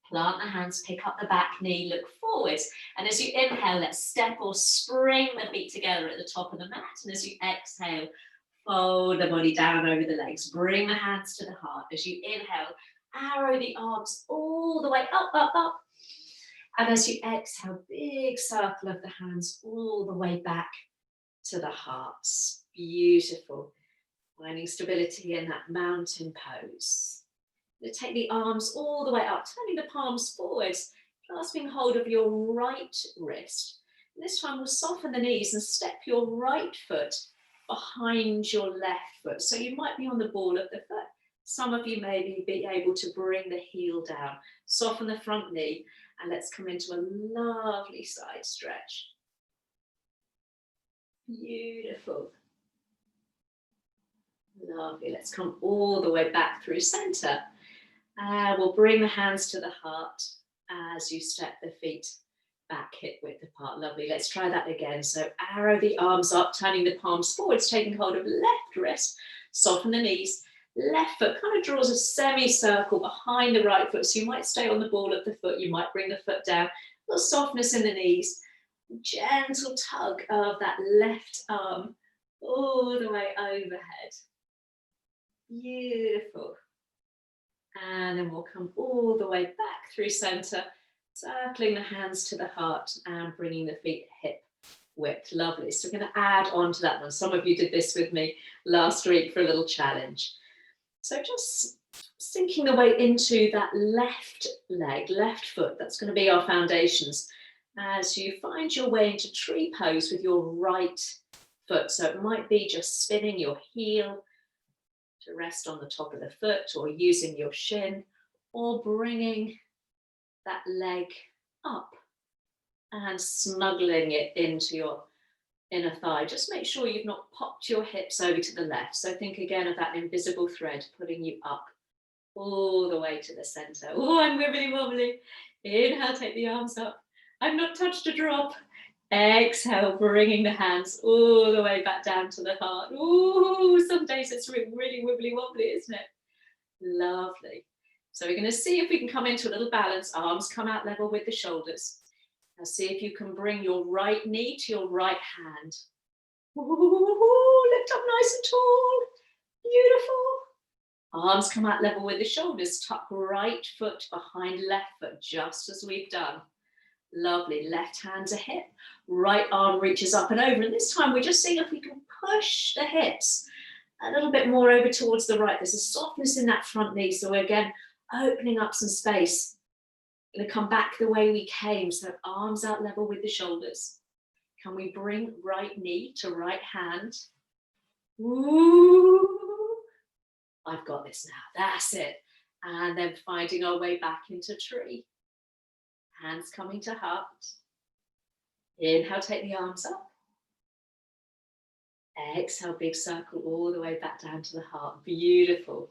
Plant the hands, pick up the back knee, look forwards. And as you inhale, let's step or spring the feet together at the top of the mat. And as you exhale, fold the body down over the legs. Bring the hands to the heart. As you inhale, arrow the arms all the way up, up, up. And as you exhale, big circle of the hands all the way back to the hearts. Beautiful. Finding stability in that mountain pose. Take the arms all the way up, turning the palms forwards, clasping hold of your right wrist. And this time we'll soften the knees and step your right foot behind your left foot. So you might be on the ball of the foot. Some of you may be able to bring the heel down, soften the front knee, and let's come into a lovely side stretch. Beautiful. Lovely. Let's come all the way back through center. We'll bring the hands to the heart as you step the feet back hip width apart. Lovely. Let's try that again. So arrow the arms up, turning the palms forwards, taking hold of left wrist, soften the knees. Left foot kind of draws a semicircle behind the right foot. So you might stay on the ball of the foot. You might bring the foot down. A little softness in the knees. Gentle tug of that left arm all the way overhead. Beautiful. And then we'll come all the way back through center, circling the hands to the heart and bringing the feet hip width. Lovely. So we're going to add on to that one. Some of you did this with me last week for a little challenge. So just sinking the weight into that left leg, left foot. That's going to be our foundations as you find your way into tree pose with your right foot. So it might be just spinning your heel to rest on the top of the foot, or using your shin, or bringing that leg up and snuggling it into your inner thigh. Just make sure you've not popped your hips over to the left. So think again of that invisible thread pulling you up all the way to the center. Oh, I'm wibbly wobbly. Inhale, take the arms up. I've not touched a drop. Exhale, bringing the hands all the way back down to the heart. Ooh, some days it's really wibbly wobbly, isn't it? Lovely. So we're going to see if we can come into a little balance. Arms come out level with the shoulders. Now see if you can bring your right knee to your right hand. Ooh, lift up nice and tall. Beautiful. Arms come out level with the shoulders. Tuck right foot behind left foot, just as we've done. Lovely. Left hand to hip, right arm reaches up and over. And this time we're just seeing if we can push the hips a little bit more over towards the right. There's a softness in that front knee. So we're again opening up some space. Going to come back the way we came. So arms out level with the shoulders. Can we bring right knee to right hand? Ooh, I've got this now. That's it. And then finding our way back into tree. Hands coming to heart. Inhale, take the arms up. Exhale, big circle all the way back down to the heart. Beautiful.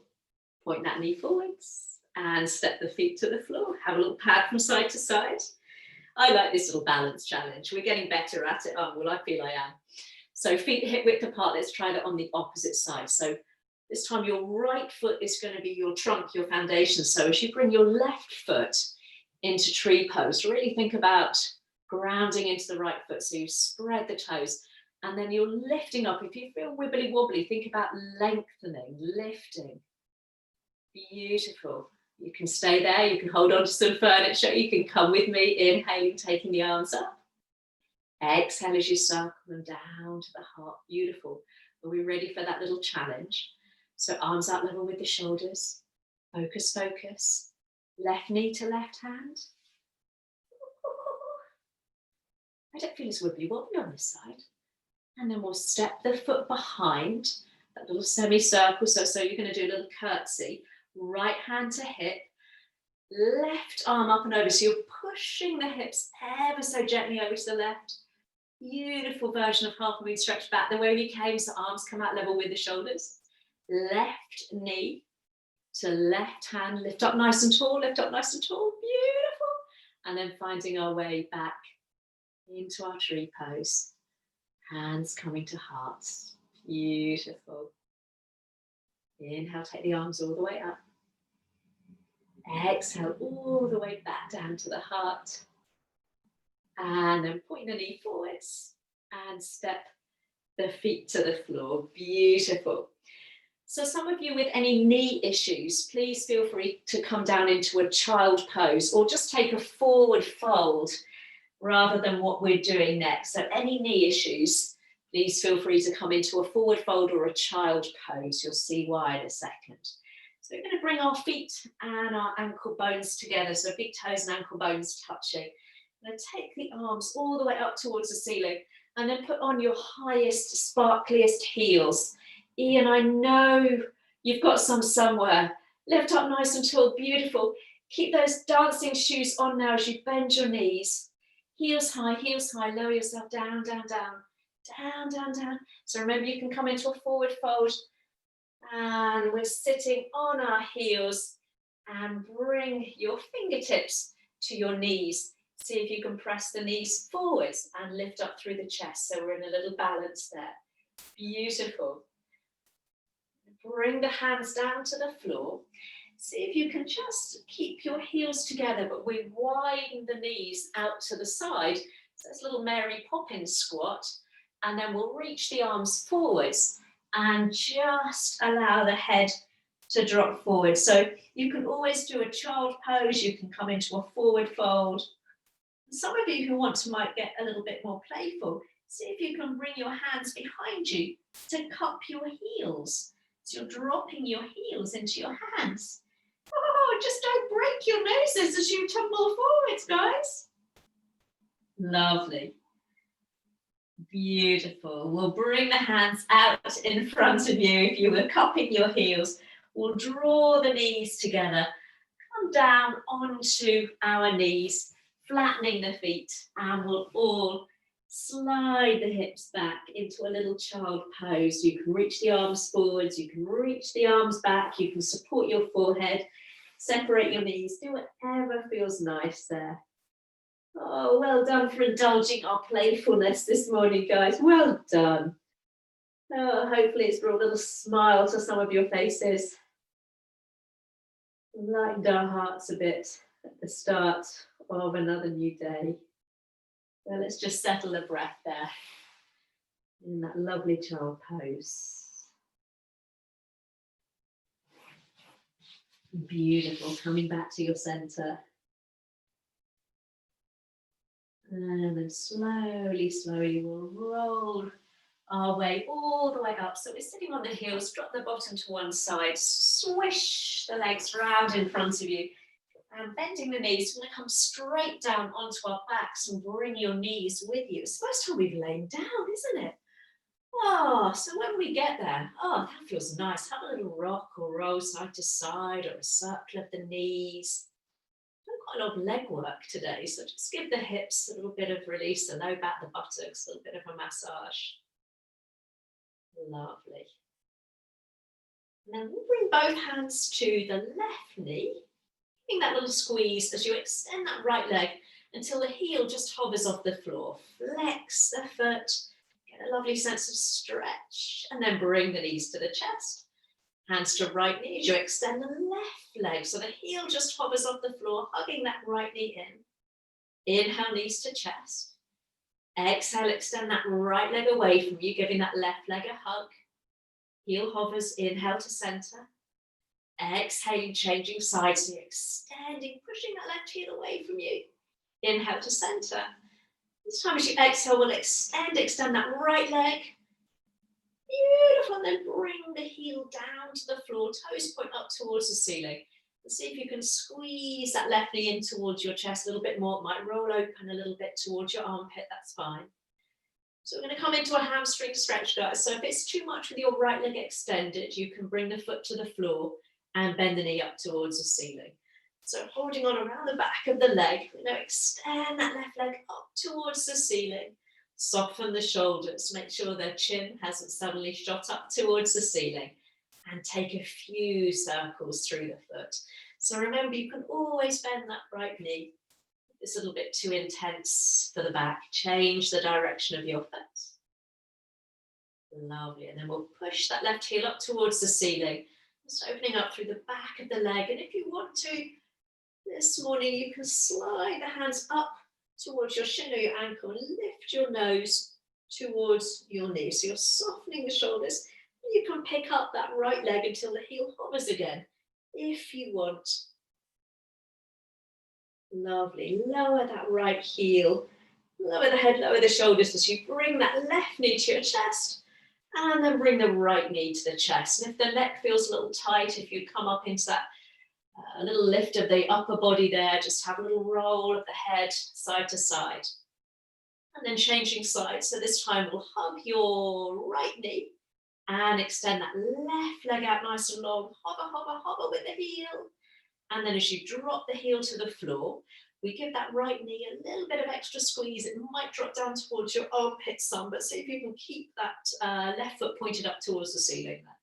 Point that knee forwards and step the feet to the floor. Have a little pad from side to side. I like this little balance challenge. We're getting better at it. Oh, well, I feel I am. So feet hip width apart. Let's try that on the opposite side. So this time your right foot is going to be your trunk, your foundation. So as you bring your left foot into tree pose, really think about grounding into the right foot. So you spread the toes and then you're lifting up. If you feel wibbly wobbly, think about lengthening, lifting. Beautiful. You can stay there. You can hold on to some furniture. You can come with me, inhaling, taking the arms up. Exhale as you circle them down to the heart. Beautiful. Are we ready for that little challenge? So arms out level with the shoulders. Focus, focus. Left knee to left hand. I don't feel as wibbly wobbly on this side. And then we'll step the foot behind that little semicircle. So you're going to do a little curtsy. Right hand to hip. Left arm up and over. So you're pushing the hips ever so gently over to the left. Beautiful version of half moon stretch back the way we came. So arms come out level with the shoulders. Left knee to left hand, lift up nice and tall, lift up nice and tall, beautiful. And then finding our way back into our tree pose. Hands coming to hearts. Beautiful. Inhale, take the arms all the way up. Exhale, all the way back down to the heart. And then point the knee forwards and step the feet to the floor. Beautiful. So some of you with any knee issues, please feel free to come down into a child pose or just take a forward fold rather than what we're doing next. So any knee issues, please feel free to come into a forward fold or a child pose. You'll see why in a second. So we're going to bring our feet and our ankle bones together. So big toes and ankle bones touching. Now take the arms all the way up towards the ceiling and then put on your highest, sparkliest heels. Ian, I know you've got some somewhere. Lift up nice and tall, beautiful. Keep those dancing shoes on now as you bend your knees. Heels high, lower yourself down, down, down, down, down, down. So remember you can come into a forward fold and we're sitting on our heels and bring your fingertips to your knees. See if you can press the knees forwards and lift up through the chest. So we're in a little balance there. Beautiful. Bring the hands down to the floor. See if you can just keep your heels together, but we widen the knees out to the side. So it's a little Mary Poppins squat. And then we'll reach the arms forwards and just allow the head to drop forward. So you can always do a child pose. You can come into a forward fold. Some of you who want to might get a little bit more playful. See if you can bring your hands behind you to cup your heels. So you're dropping your heels into your hands. Oh, just don't break your noses as you tumble forwards, guys. Lovely. Beautiful. We'll bring the hands out in front of you. If you were cupping your heels, we'll draw the knees together. Come down onto our knees, flattening the feet, and we'll all slide the hips back into a little child pose. You can reach the arms forwards, you can reach the arms back, you can support your forehead, separate your knees, do whatever feels nice there. Oh, well done for indulging our playfulness this morning, guys. Well done. Oh, hopefully it's brought a little smile to some of your faces. Lightened our hearts a bit at the start of another new day. So let's just settle the breath there in that lovely child pose. Beautiful. Coming back to your center. And then slowly, slowly we'll roll our way all the way up. So we're sitting on the heels, drop the bottom to one side, swish the legs round in front of you. And bending the knees, we're going to come straight down onto our backs and bring your knees with you. It's the first time we've lain down, isn't it? Oh, so when we get there, oh, that feels nice. Have a little rock or roll side to side or a circle of the knees. Done quite a lot of leg work today, so just give the hips a little bit of release, the low back, the buttocks, a little bit of a massage. Lovely. And then we'll bring both hands to the left knee. That little squeeze as you extend that right leg until the heel just hovers off the floor. Flex the foot, get a lovely sense of stretch, and then bring the knees to the chest. Hands to right knee as you extend the left leg so the heel just hovers off the floor, hugging that right knee in. Inhale, knees to chest. Exhale, extend that right leg away from you, giving that left leg a hug. Heel hovers, inhale to center. Exhaling, changing sides, so you're extending, pushing that left heel away from you. Inhale to center. This time as you exhale, we'll extend that right leg. Beautiful, and then bring the heel down to the floor, toes point up towards the ceiling. And see if you can squeeze that left knee in towards your chest a little bit more. It might roll open a little bit towards your armpit, that's fine. So we're going to come into a hamstring stretch, guys. So if it's too much with your right leg extended, you can bring the foot to the floor and bend the knee up towards the ceiling. So holding on around the back of the leg, we're going to extend that left leg up towards the ceiling. Soften the shoulders, make sure their chin hasn't suddenly shot up towards the ceiling. And take a few circles through the foot. So remember, you can always bend that right knee. It's a little bit too intense for the back. Change the direction of your foot. Lovely. And then we'll push that left heel up towards the ceiling. Just opening up through the back of the leg. And if you want to, this morning, you can slide the hands up towards your shin or your ankle and lift your nose towards your knee. So you're softening the shoulders. You can pick up that right leg until the heel hovers again, if you want. Lovely. Lower that right heel. Lower the head, lower the shoulders as you bring that left knee to your chest. And then bring the right knee to the chest. And if the neck feels a little tight, if you come up into that little lift of the upper body there, just have a little roll of the head side to side. And then changing sides. So this time we'll hug your right knee and extend that left leg out nice and long. Hover, hover, hover with the heel. And then as you drop the heel to the floor, we give that right knee a little bit of extra squeeze. It might drop down towards your armpit some, but see if you can keep that left foot pointed up towards the ceiling there.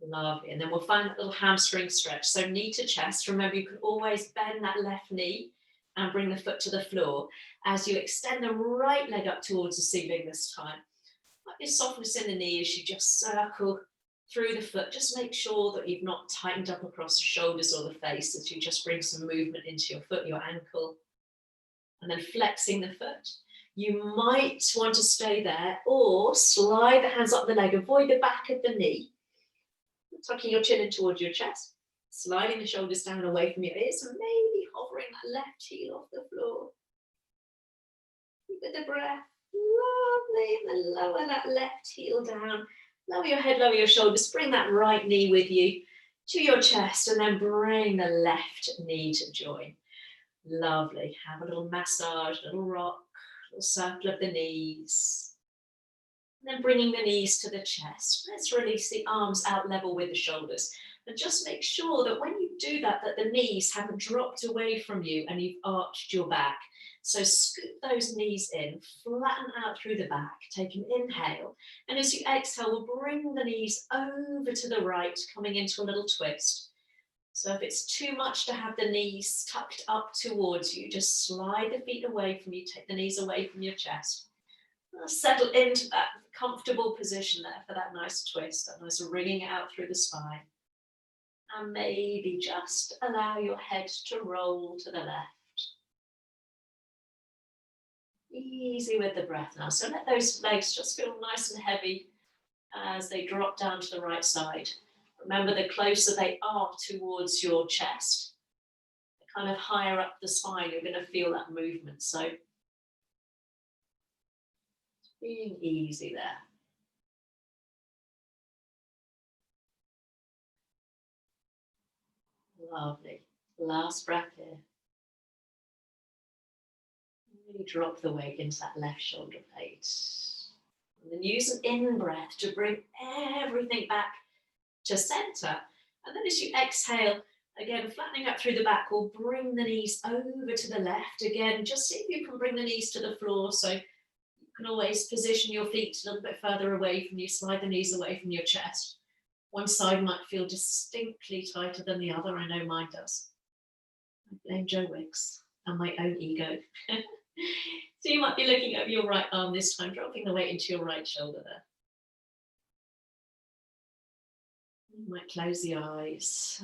Lovely. And then we'll find that little hamstring stretch. So knee to chest. Remember, you can always bend that left knee and bring the foot to the floor as you extend the right leg up towards the ceiling this time. Might be softness in the knee as you just circle through the foot. Just make sure that you've not tightened up across the shoulders or the face as you just bring some movement into your foot, your ankle, and then flexing the foot. You might want to stay there or slide the hands up the leg. Avoid the back of the knee. Tucking your chin in towards your chest. Sliding the shoulders down away from your ears and maybe hovering that left heel off the floor. Keep with the breath. Lovely. And then lower that left heel down. Lower your head, lower your shoulders. Bring that right knee with you to your chest and then bring the left knee to join. Lovely. Have a little massage, a little rock, a little circle of the knees. And then bringing the knees to the chest. Let's release the arms out level with the shoulders. And just make sure that when you do that, that the knees haven't dropped away from you and you've arched your back. So scoop those knees in, flatten out through the back, take an inhale. And as you exhale, we'll bring the knees over to the right, coming into a little twist. So if it's too much to have the knees tucked up towards you, just slide the feet away from you, take the knees away from your chest. Settle into that comfortable position there for that nice twist, that nice wringing out through the spine. And maybe just allow your head to roll to the left. Easy with the breath now. So let those legs just feel nice and heavy as they drop down to the right side. Remember, the closer they are towards your chest, the kind of higher up the spine, you're going to feel that movement. So being easy there. Lovely. Last breath here. Really drop the weight into that left shoulder blade. And then use an in-breath to bring everything back to center. And then as you exhale, again, flattening out through the back, we'll bring the knees over to the left. Again, just see if you can bring the knees to the floor. So you can always position your feet a little bit further away from you, slide the knees away from your chest. One side might feel distinctly tighter than the other. I know mine does. I blame Joe Wicks and my own ego. So you might be looking over your right arm this time, dropping the weight into your right shoulder there. You might close the eyes.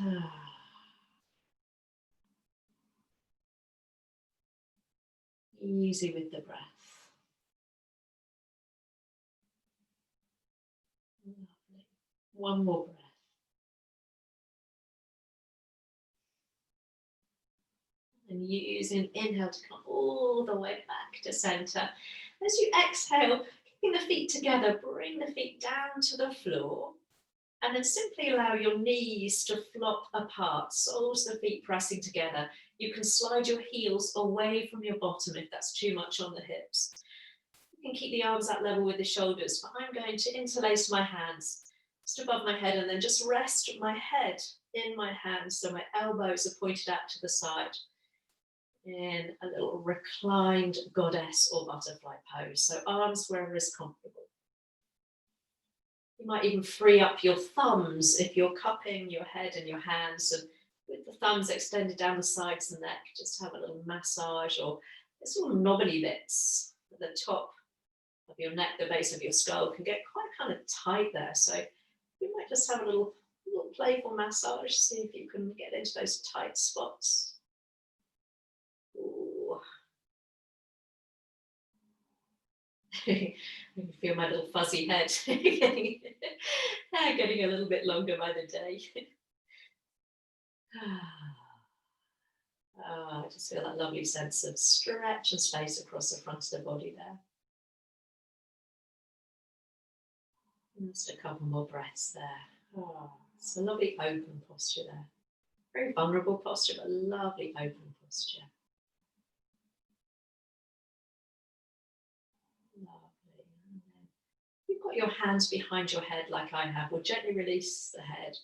Easy with the breath. Lovely. One more breath. And use an inhale to come all the way back to center. As you exhale, keeping the feet together, bring the feet down to the floor. And then simply allow your knees to flop apart, soles of the feet pressing together. You can slide your heels away from your bottom if that's too much on the hips. You can keep the arms at level with the shoulders, but I'm going to interlace my hands just above my head and then just rest my head in my hands so my elbows are pointed out to the side in a little reclined goddess or butterfly pose. So arms wherever is comfortable. You might even free up your thumbs if you're cupping your head and your hands and with the thumbs extended down the sides of the neck, just have a little massage, or there's little knobbly bits at the top of your neck, the base of your skull can get quite kind of tight there. So you might just have a little playful massage, see if you can get into those tight spots. Ooh. I can feel my little fuzzy head getting a little bit longer by the day. I just feel that lovely sense of stretch and space across the front of the body there. Just a couple more breaths there. It's a lovely open posture there. Very vulnerable posture, but lovely open posture. Lovely. And then you've got your hands behind your head like I have. We'll gently release the head.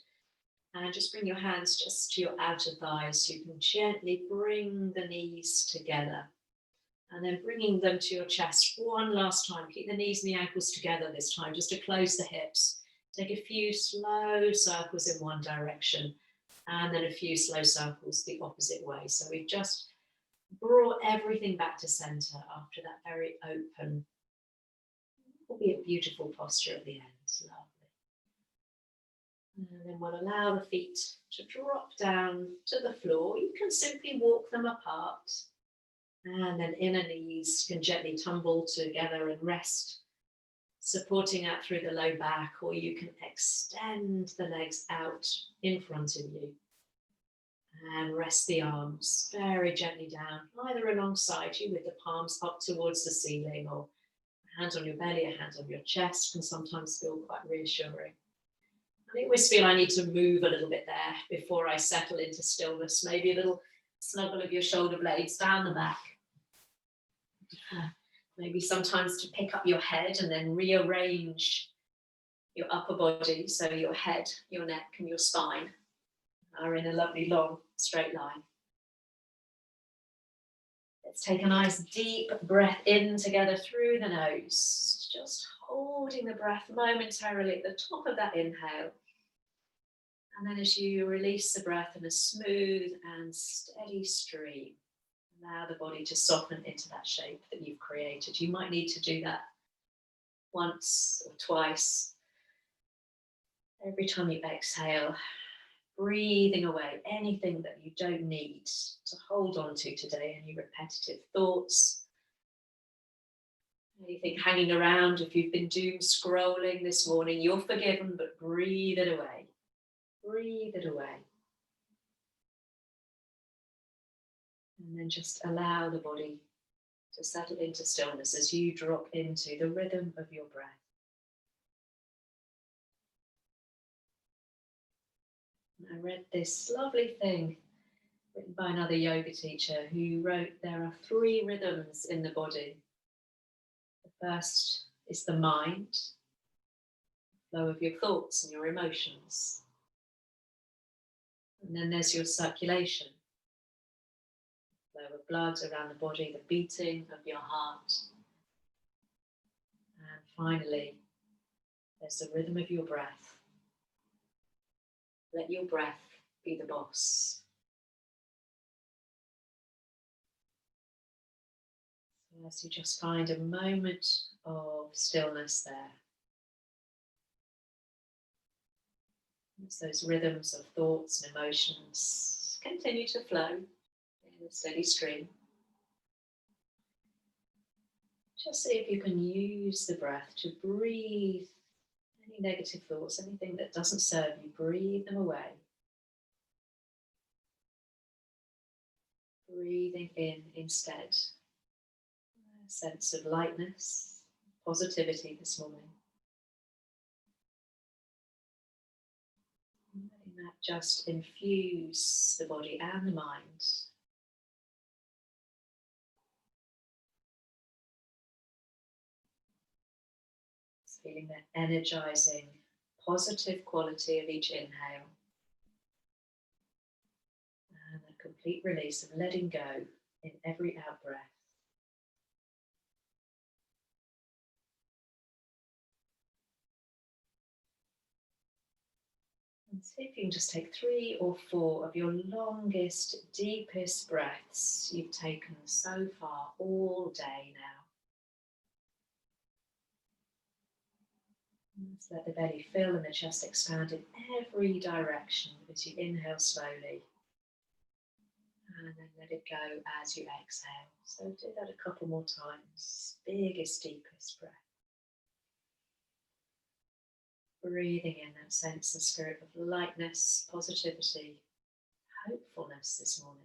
And just bring your hands just to your outer thighs. So you can gently bring the knees together. And then bringing them to your chest one last time. Keep the knees and the ankles together this time, just to close the hips. Take a few slow circles in one direction, and then a few slow circles the opposite way. So we've just brought everything back to center after that very open, albeit beautiful posture at the end. Lovely. And then we'll allow the feet to drop down to the floor. You can simply walk them apart. And then inner knees can gently tumble together and rest, supporting out through the low back, or you can extend the legs out in front of you and rest the arms very gently down, either alongside you with the palms up towards the ceiling, or hands on your belly, a hand on your chest can sometimes feel quite reassuring. I always feel I need to move a little bit there before I settle into stillness, maybe a little snuggle of your shoulder blades down the back. Maybe sometimes to pick up your head and then rearrange your upper body so your head, your neck and your spine are in a lovely long straight line. Let's take a nice deep breath in together through the nose, just holding the breath momentarily at the top of that inhale. And then as you release the breath in a smooth and steady stream, allow the body to soften into that shape that you've created. You might need to do that once or twice. Every time you exhale, breathing away anything that you don't need to hold on to today, any repetitive thoughts, anything hanging around. If you've been doom scrolling this morning, you're forgiven, but breathe it away. Breathe it away. And then just allow the body to settle into stillness as you drop into the rhythm of your breath. I read this lovely thing written by another yoga teacher who wrote there are 3 rhythms in the body. The first is the mind, the flow of your thoughts and your emotions. And then there's your circulation, flow of blood around the body, the beating of your heart. And finally, there's the rhythm of your breath. Let your breath be the boss. So as you just find a moment of stillness there, as those rhythms of thoughts and emotions continue to flow in a steady stream, just see if you can use the breath to breathe any negative thoughts, anything that doesn't serve you, breathe them away. Breathing in instead a sense of lightness, positivity this morning. Letting that just infuse the body and the mind. Feeling the energizing, positive quality of each inhale. And a complete release of letting go in every out breath. And see if you can just take 3 or 4 of your longest, deepest breaths you've taken so far all day now. Just let the belly fill and the chest expand in every direction as you inhale slowly. And then let it go as you exhale. So do that a couple more times. Biggest, deepest breath. Breathing in that sense and spirit of lightness, positivity, hopefulness this morning.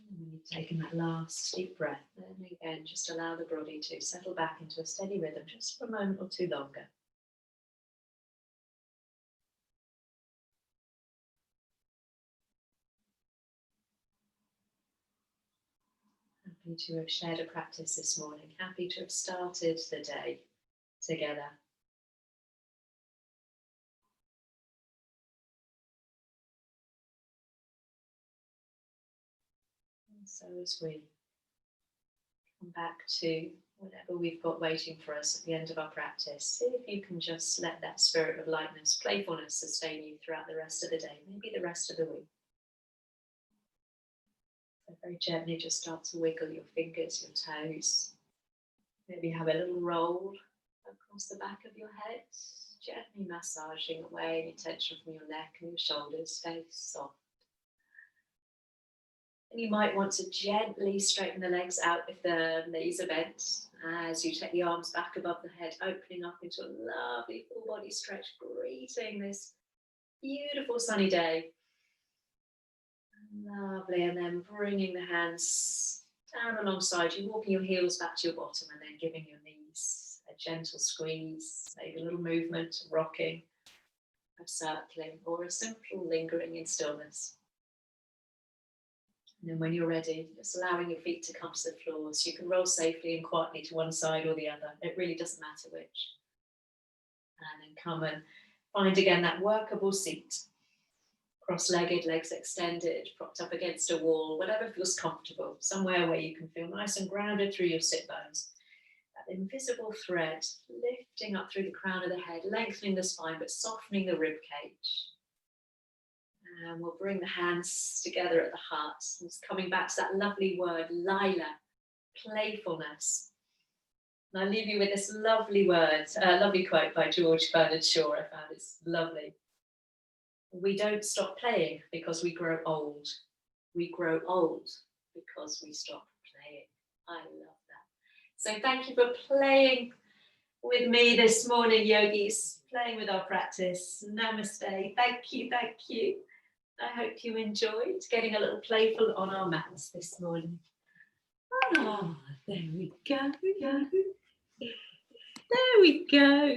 And when you've taken that last deep breath, then again just allow the body to settle back into a steady rhythm just for a moment or two longer. Happy to have shared a practice this morning. Happy to have started the day together. And so as we come back to whatever we've got waiting for us at the end of our practice, see if you can just let that spirit of lightness, playfulness sustain you throughout the rest of the day, maybe the rest of the week. So very gently just start to wiggle your fingers, your toes. Maybe have a little roll across the back of your head, gently massaging away any tension from your neck and your shoulders. Stay soft. And you might want to gently straighten the legs out if the knees are bent as you take the arms back above the head, opening up into a lovely full body stretch, greeting this beautiful sunny day. Lovely, and then bringing the hands down alongside you, walking your heels back to your bottom and then giving your knees a gentle squeeze, maybe a little movement, rocking, a circling, or a simple lingering in stillness. And then when you're ready, just allowing your feet to come to the floor so you can roll safely and quietly to one side or the other. It really doesn't matter which. And then come and find again that workable seat. Cross-legged, legs extended, propped up against a wall, whatever feels comfortable, somewhere where you can feel nice and grounded through your sit bones. That invisible thread lifting up through the crown of the head, lengthening the spine, but softening the rib cage. And we'll bring the hands together at the heart. Just coming back to that lovely word, Lila, playfulness. And I'll leave you with this lovely word, lovely quote by George Bernard Shaw. I found it's lovely. We don't stop playing because we grow old. We grow old because we stop playing. I love that. So thank you for playing with me this morning, yogis, playing with our practice. Namaste. Thank you, thank you. I hope you enjoyed getting a little playful on our mats this morning. Ah, there we go. There we go.